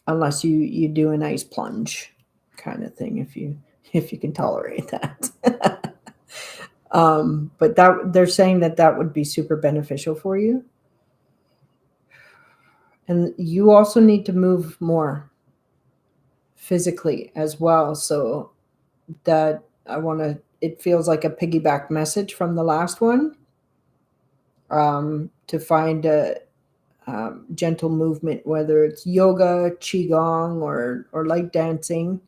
S1: Unless you do an ice plunge kind of thing, if you can tolerate that. But that they're saying that would be super beneficial for you. And you also need to move more physically as well. So that it feels like a piggyback message from the last one, to find a gentle movement, whether it's yoga, qigong, or light dancing,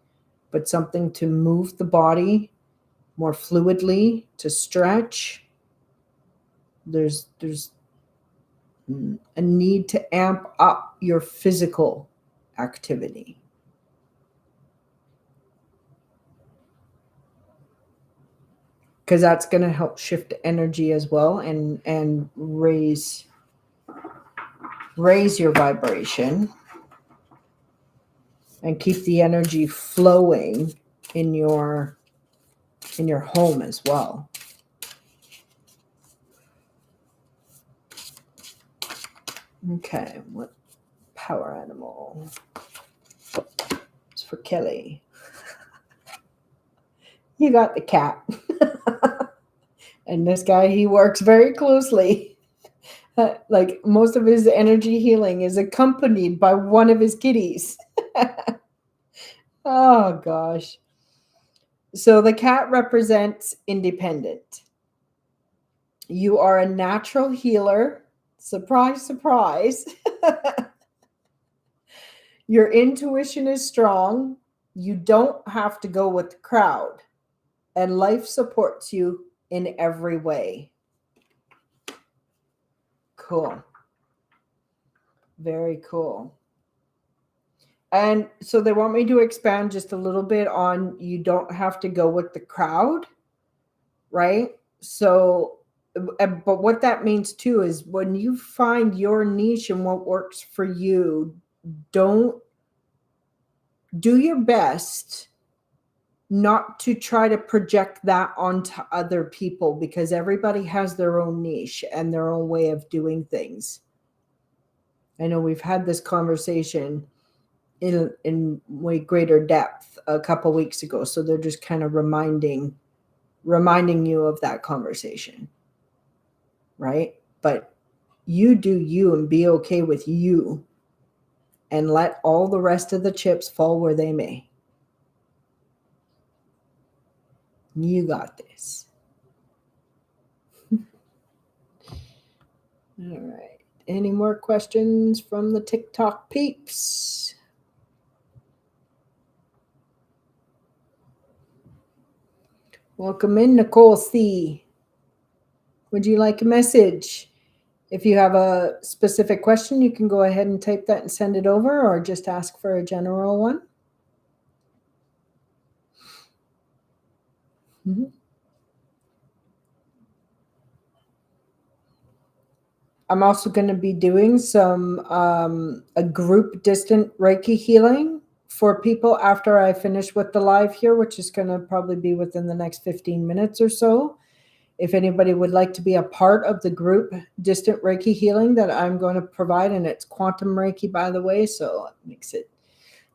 S1: but something to move the body more fluidly, to stretch. There's a need to amp up your physical activity. Because that's going to help shift energy as well and raise your vibration and keep the energy flowing in your home as well. Okay, what power animal? It's for Kelly. You got the cat. And this guy, he works very closely. Like most of his energy healing is accompanied by one of his kitties. Oh gosh. So the cat represents independent. You are a natural healer. Surprise, surprise. Your intuition is strong. You don't have to go with the crowd. And life supports you in every way. Cool. Very cool. And so they want me to expand just a little bit on you don't have to go with the crowd, right? So, but what that means too is when you find your niche and what works for you, don't do your best not to try to project that onto other people because everybody has their own niche and their own way of doing things. I know we've had this conversation in way greater depth a couple weeks ago, so they're just kind of reminding you of that conversation, right? But you do you and be okay with you and let all the rest of the chips fall where they may. You got this. All right. Any more questions from the TikTok peeps? Welcome in, Nicole C. Would you like a message? If you have a specific question, you can go ahead and type that and send it over or just ask for a general one. Mm-hmm. I'm also going to be doing some a group distant Reiki healing for people after I finish with the live here, which is going to probably be within the next 15 minutes or so. If anybody would like to be a part of the group distant Reiki healing that I'm going to provide, and it's quantum Reiki, by the way, so it makes it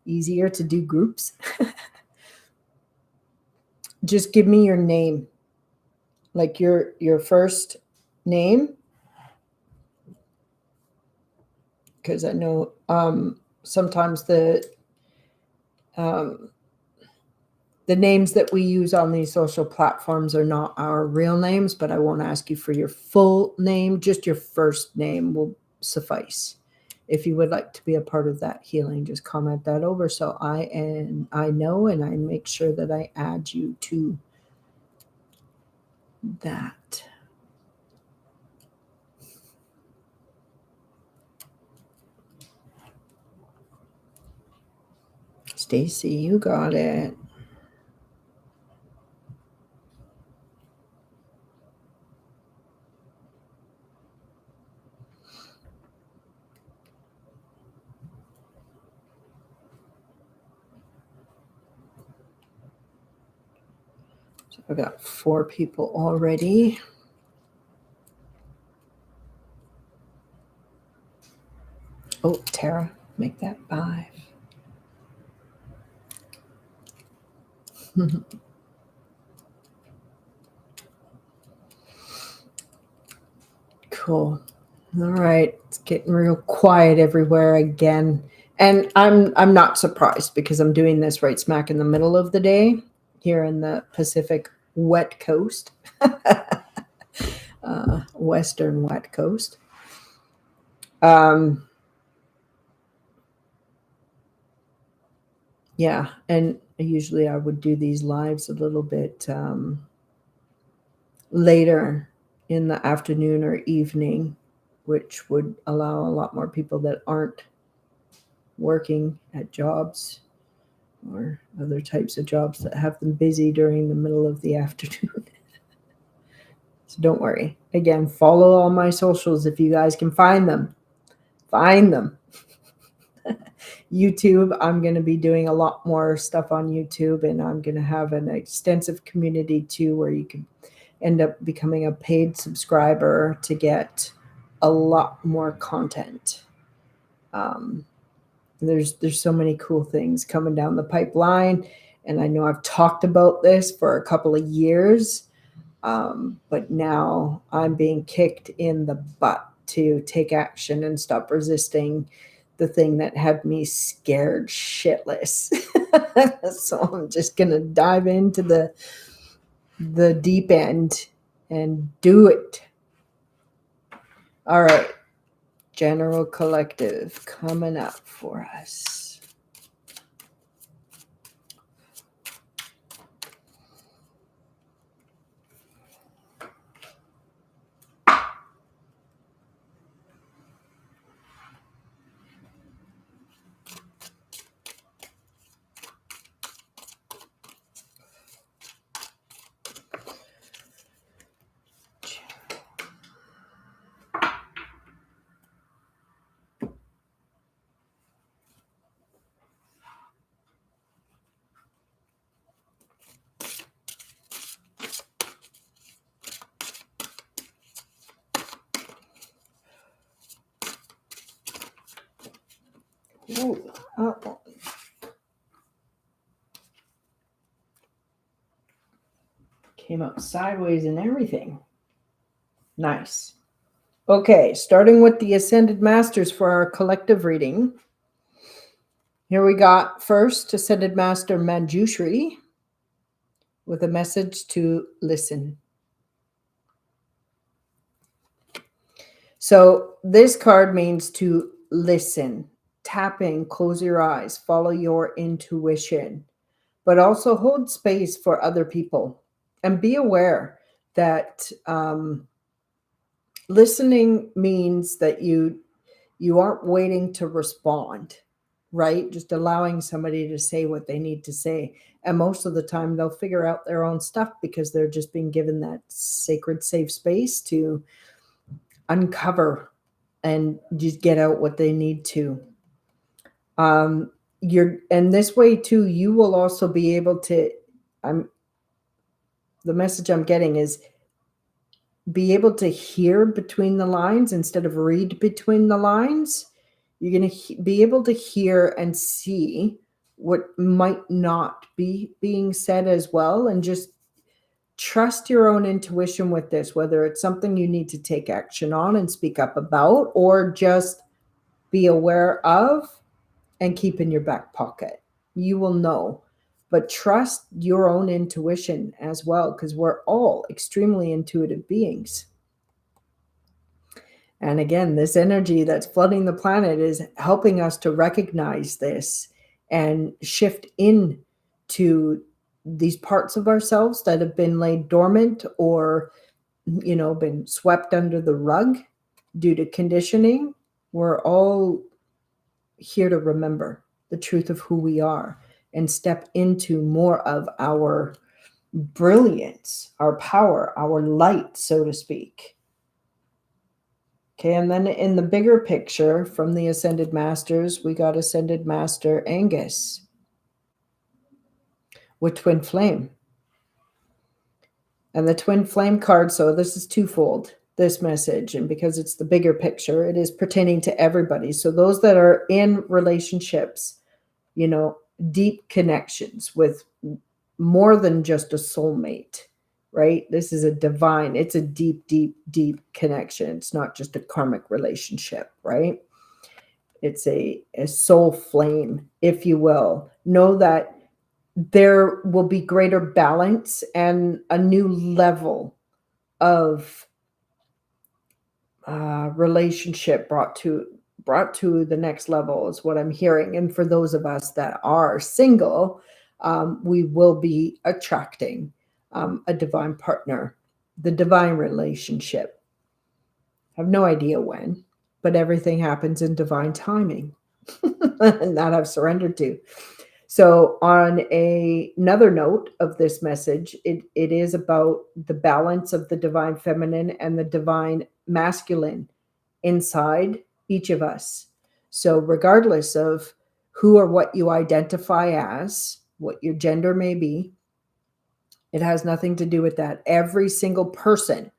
S1: easier to do groups. Just give me your name, like your first name, because I know sometimes the names that we use on these social platforms are not our real names, but I won't ask you for your full name. Just your first name will suffice. If you would like to be a part of that healing, just comment that over so I know and I make sure that I add you to that. Stacy, you got it. So I've got 4 people already. Oh, Tara, make that 5. Cool. All right. It's getting real quiet everywhere again. And I'm not surprised because I'm doing this right smack in the middle of the day here in the Pacific wet coast. Western wet coast. Yeah, and usually I would do these lives a little bit later in the afternoon or evening which would allow a lot more people that aren't working at jobs or other types of jobs that have them busy during the middle of the afternoon. So don't worry. Again, follow all my socials if you guys can find them. Find them. YouTube, I'm going to be doing a lot more stuff on YouTube, and I'm going to have an extensive community too where you can end up becoming a paid subscriber to get a lot more content. There's so many cool things coming down the pipeline, and I know I've talked about this for a couple of years, but now I'm being kicked in the butt to take action and stop resisting the thing that had me scared shitless. So I'm just gonna dive into the deep end and do it. All right, general collective coming up for us. Ooh, uh-oh. Came up sideways and everything. Nice. Okay, starting with the Ascended Masters for our collective reading. Here we got first Ascended Master Manjushri with a message to listen. So this card means to listen, tap in, close your eyes, follow your intuition, but also hold space for other people and be aware that listening means that you aren't waiting to respond, right? Just allowing somebody to say what they need to say. And most of the time they'll figure out their own stuff because they're just being given that sacred safe space to uncover and just get out what they need to. And this way too, you will also be able to, the message I'm getting is be able to hear between the lines instead of read between the lines. You're going to be able to hear and see what might not be being said as well, and just trust your own intuition with this, whether it's something you need to take action on and speak up about, or just be aware of and keep in your back pocket. You will know, but trust your own intuition as well, because we're all extremely intuitive beings. And again, this energy that's flooding the planet is helping us to recognize this and shift into these parts of ourselves that have been laid dormant or, been swept under the rug due to conditioning. We're all here to remember the truth of who we are and step into more of our brilliance, our power, our light, so to speak. Okay, and then in the bigger picture from the Ascended Masters, we got Ascended Master Angus with Twin Flame. And the Twin Flame card, so this is twofold, this message, and because it's the bigger picture, it is pertaining to everybody. So those that are in relationships, deep connections with more than just a soulmate, right? This is it's a deep, deep, deep connection. It's not just a karmic relationship, right? It's a soul flame, if you will. Know that there will be greater balance and a new level of relationship brought to the next level is what I'm hearing. And for those of us that are single, we will be attracting a divine partner, the divine relationship. I have no idea when, but everything happens in divine timing. And that I've surrendered to. So, on another note of this message, it is about the balance of the divine feminine and the divine masculine inside each of us. So, regardless of who or what you identify as, what your gender may be, it has nothing to do with that. Every single person,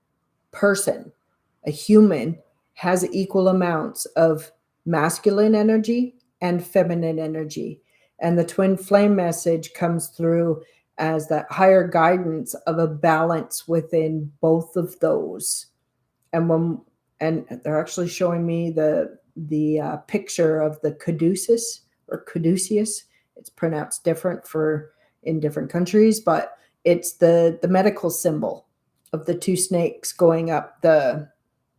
S1: a human, has equal amounts of masculine energy and feminine energy. And the twin flame message comes through as that higher guidance of a balance within both of those. And they're actually showing me the picture of the caduceus or caduceus. It's pronounced different for in different countries, but it's the medical symbol of the two snakes going up the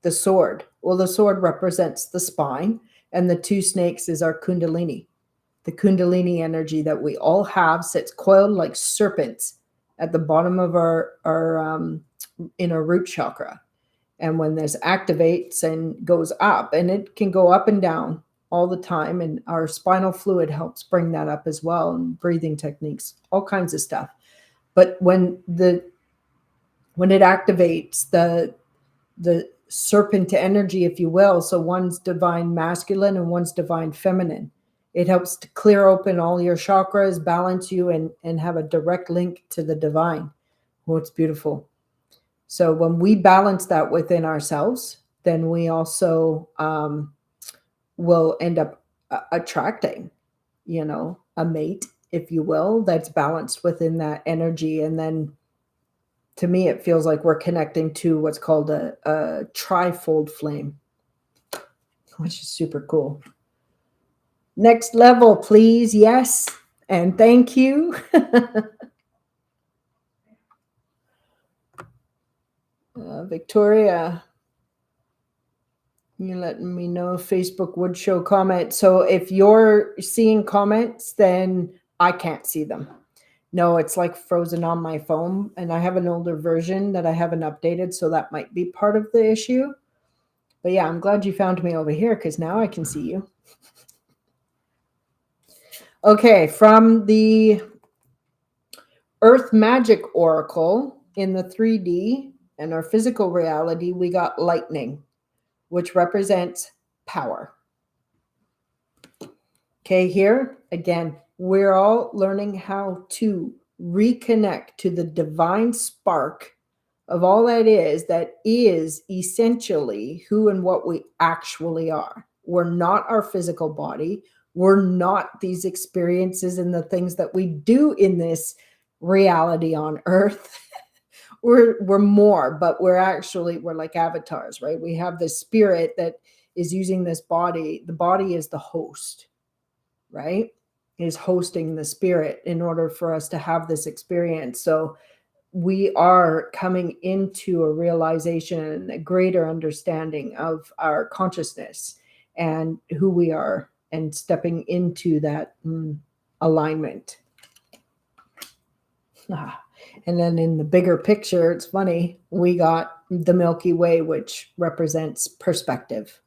S1: sword. Well, the sword represents the spine, and the two snakes is our kundalini. The kundalini energy that we all have sits coiled like serpents at the bottom of our in our root chakra. And when this activates and goes up, and it can go up and down all the time, and our spinal fluid helps bring that up as well, and breathing techniques, all kinds of stuff. But when it activates the serpent energy, if you will, so one's divine masculine and one's divine feminine, it helps to clear open all your chakras, balance you, and have a direct link to the divine. Oh, it's beautiful. So when we balance that within ourselves, then we also will end up attracting, a mate, if you will, that's balanced within that energy. And then to me, it feels like we're connecting to what's called a trifold flame, which is super cool. Next level, please. Yes. And thank you. Victoria, you're letting me know if Facebook would show comments. So if you're seeing comments, then I can't see them. No, it's like frozen on my phone, and I have an older version that I haven't updated, so that might be part of the issue. But yeah, I'm glad you found me over here because now I can see you. Okay, from the Earth Magic Oracle in the 3D and our physical reality, we got lightning, which represents power. Okay, here again, we're all learning how to reconnect to the divine spark of all that is essentially who and what we actually are. We're not our physical body. We're not these experiences and the things that we do in this reality on earth. we're more, but we're like avatars, right? We have this spirit that is using this body. The body is the host, right? Is hosting the spirit in order for us to have this experience. So we are coming into a realization and a greater understanding of our consciousness and who we are, and stepping into that alignment. And then in the bigger picture, it's funny, we got the Milky Way, which represents perspective.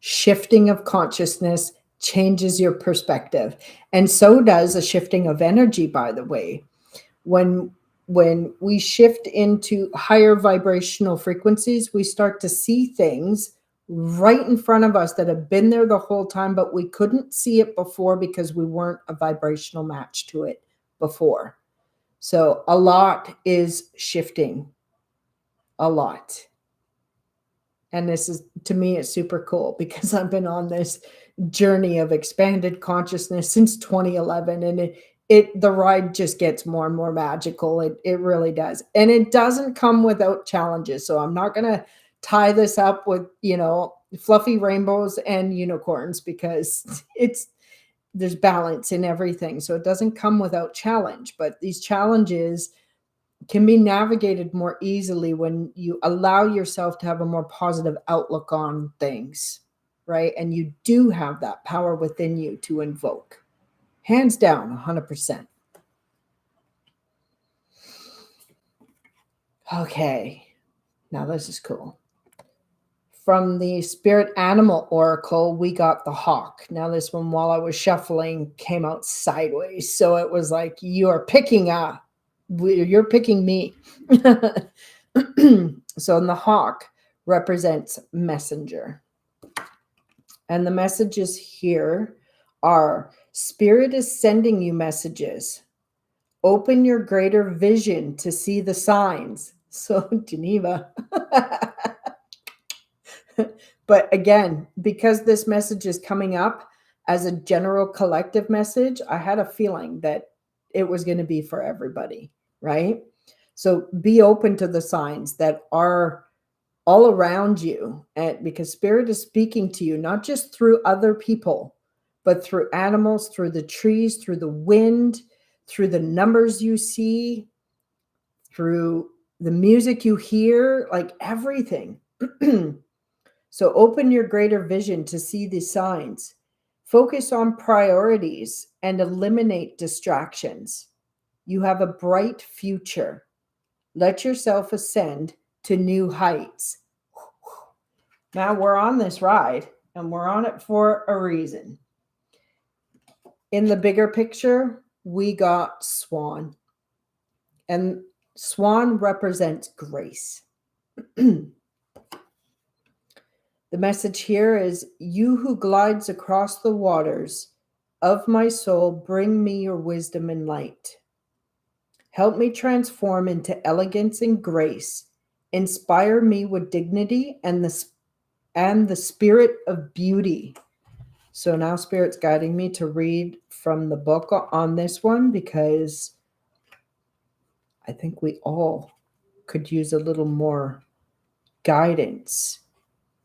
S1: Shifting of consciousness changes your perspective. And so does a shifting of energy, by the way. When we shift into higher vibrational frequencies, we start to see things right in front of us that have been there the whole time, but we couldn't see it before because we weren't a vibrational match to it before. So a lot is shifting, a lot. And this is, to me, it's super cool because I've been on this journey of expanded consciousness since 2011, and the ride just gets more and more magical. It really does. And it doesn't come without challenges. So I'm not going to tie this up with, fluffy rainbows and unicorns, because there's balance in everything. So it doesn't come without challenge, but these challenges can be navigated more easily when you allow yourself to have a more positive outlook on things, right? And you do have that power within you to invoke. Hands down, 100%. Okay, now this is cool. From the Spirit Animal Oracle, we got the hawk. Now, this one, while I was shuffling, came out sideways. So it was like, you're picking me. So, and the hawk represents messenger. And the messages here are: Spirit is sending you messages. Open your greater vision to see the signs. So, Geneva. But again, because this message is coming up as a general collective message, I had a feeling that it was going to be for everybody, right? So be open to the signs that are all around you, and because Spirit is speaking to you, not just through other people, but through animals, through the trees, through the wind, through the numbers you see, through the music you hear, like everything. So open your greater vision to see the signs. Focus on priorities and eliminate distractions. You have a bright future. Let yourself ascend to new heights. Now we're on this ride, and we're on it for a reason. In the bigger picture, we got Swan. And Swan represents grace. The message here is: you who glides across the waters of my soul, bring me your wisdom and light. Help me transform into elegance and grace. Inspire me with dignity and the spirit of beauty. So now Spirit's guiding me to read from the book on this one, because I think we all could use a little more guidance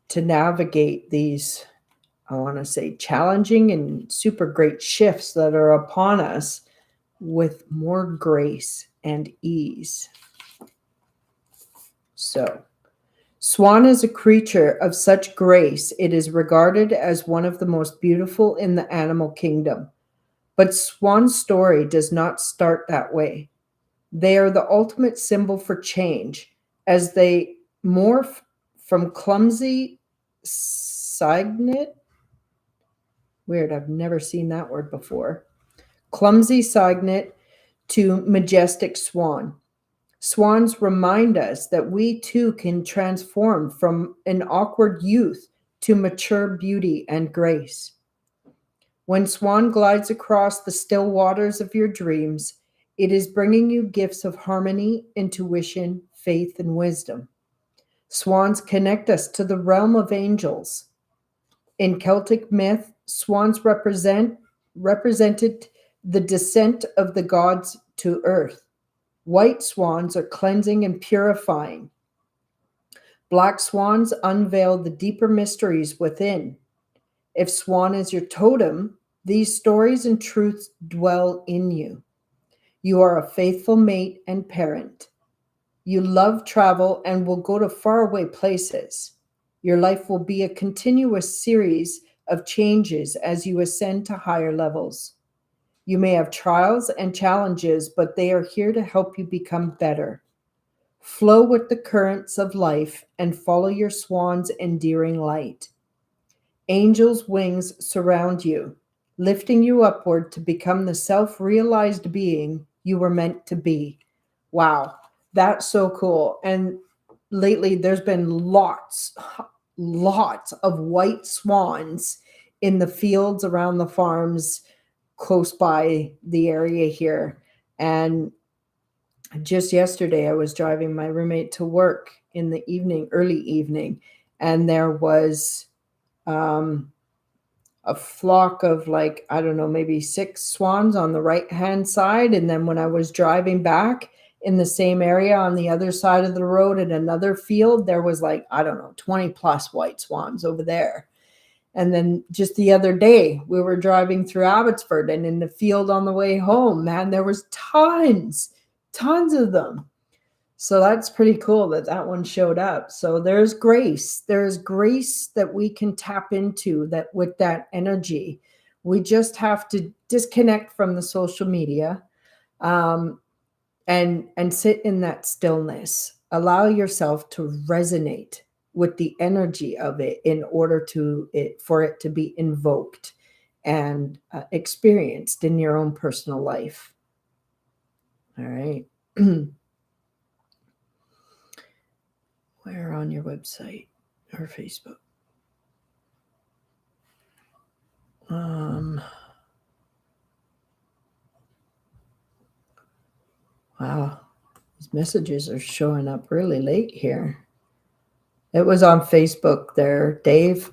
S1: to navigate these, I want to say, challenging and super great shifts that are upon us with more grace and ease. So, Swan is a creature of such grace, it is regarded as one of the most beautiful in the animal kingdom. But Swan's story does not start that way. They are the ultimate symbol for change, as they morph from clumsy cygnet. Weird, I've never seen that word before. Clumsy cygnet to majestic swan. Swans remind us that we too can transform from an awkward youth to mature beauty and grace. When Swan glides across the still waters of your dreams, it is bringing you gifts of harmony, intuition, faith, and wisdom. Swans connect us to the realm of angels. In Celtic myth, swans represented the descent of the gods to earth. White swans are cleansing and purifying. Black swans unveil the deeper mysteries within. If swan is your totem, these stories and truths dwell in you. You are a faithful mate and parent. You love travel and will go to faraway places. Your life will be a continuous series of changes as you ascend to higher levels. You may have trials and challenges, but they are here to help you become better. Flow with the currents of life and follow your swan's endearing light. Angels' wings surround you, lifting you upward to become the self-realized being you were meant to be. Wow, that's so cool. And lately there's been lots of white swans in the fields around the farms close by the area here. And just yesterday, I was driving my roommate to work in the evening, early evening, and there was a flock of, like, I don't know, maybe 6 swans on the right-hand side. And then when I was driving back in the same area on the other side of the road in another field, there was, like, I don't know, 20 plus white swans over there. And then just the other day, we were driving through Abbotsford, and in the field on the way home, man, there was tons of them. So that's pretty cool that one showed up. So there's grace. There's grace that we can tap into, that with that energy. We just have to disconnect from the social media, and sit in that stillness. Allow yourself to resonate with the energy of it in order for it to be invoked and experienced in your own personal life. All right. Where on your website or Facebook? Wow, these messages are showing up really late here. It was on Facebook there, Dave,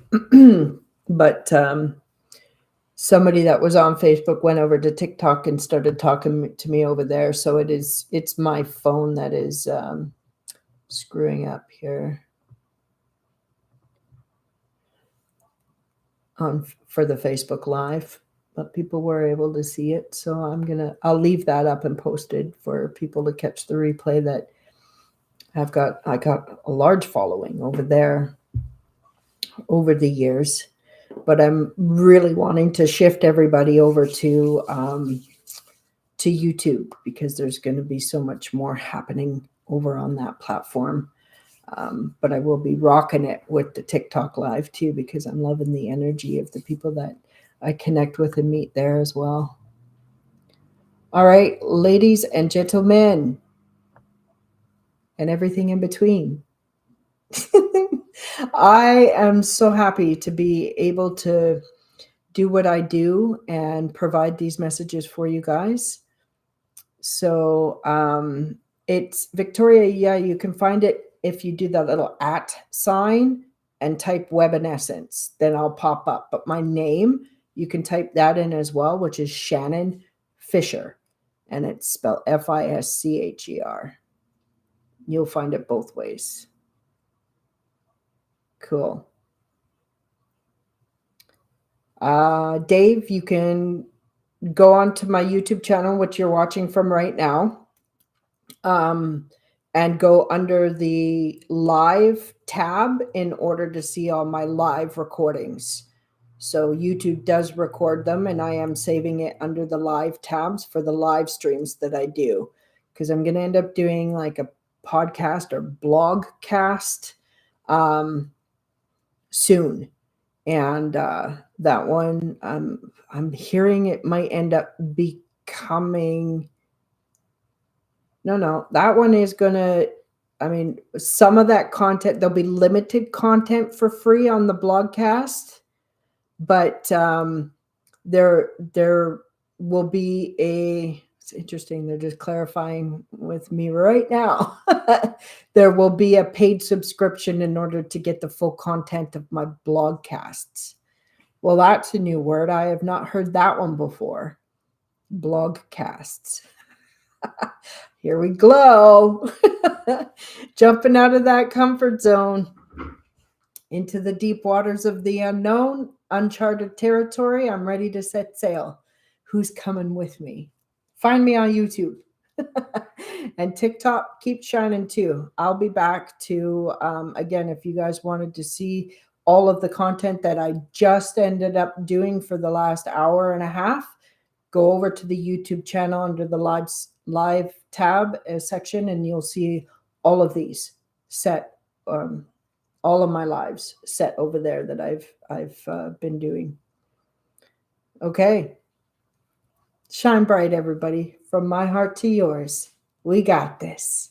S1: but somebody that was on Facebook went over to TikTok and started talking to me over there. So it's my phone that is screwing up here for the Facebook Live, but people were able to see it. So I'll leave that up and posted for people to catch the replay. That I got a large following over there over the years, but I'm really wanting to shift everybody over to YouTube, because there's going to be so much more happening over on that platform. But I will be rocking it with the TikTok Live too, because I'm loving the energy of the people that I connect with and meet there as well. All right, ladies and gentlemen, and everything in between. I am so happy to be able to do what I do and provide these messages for you guys. So it's Victoria. Yeah, you can find it if you do that little @ sign and type Webinescence, then I'll pop up. But my name, you can type that in as well, which is Shannon Fischer, and it's spelled Fischer. You'll find it both ways. Cool. Dave, you can go on to my YouTube channel, which you're watching from right now, and go under the live tab in order to see all my live recordings. So YouTube does record them, and I am saving it under the live tabs for the live streams that I do, because I'm going to end up doing like a podcast or blog cast soon. And that one, I'm hearing it might end up becoming. No, that one is gonna. I mean, some of that content, there'll be limited content for free on the blogcast, but there will be a. It's interesting. They're just clarifying with me right now. There will be a paid subscription in order to get the full content of my blogcasts. Well, that's a new word. I have not heard that one before. Blogcasts. Here we go. Jumping out of that comfort zone into the deep waters of the unknown, uncharted territory. I'm ready to set sail. Who's coming with me? Find me on YouTube. And TikTok, keep shining too. I'll be back to, again, if you guys wanted to see all of the content that I just ended up doing for the last hour and a half, go over to the YouTube channel under the live tab section, and you'll see all of these set, all of my lives set over there that I've been doing. Okay. Shine bright, everybody. From my heart to yours. We got this.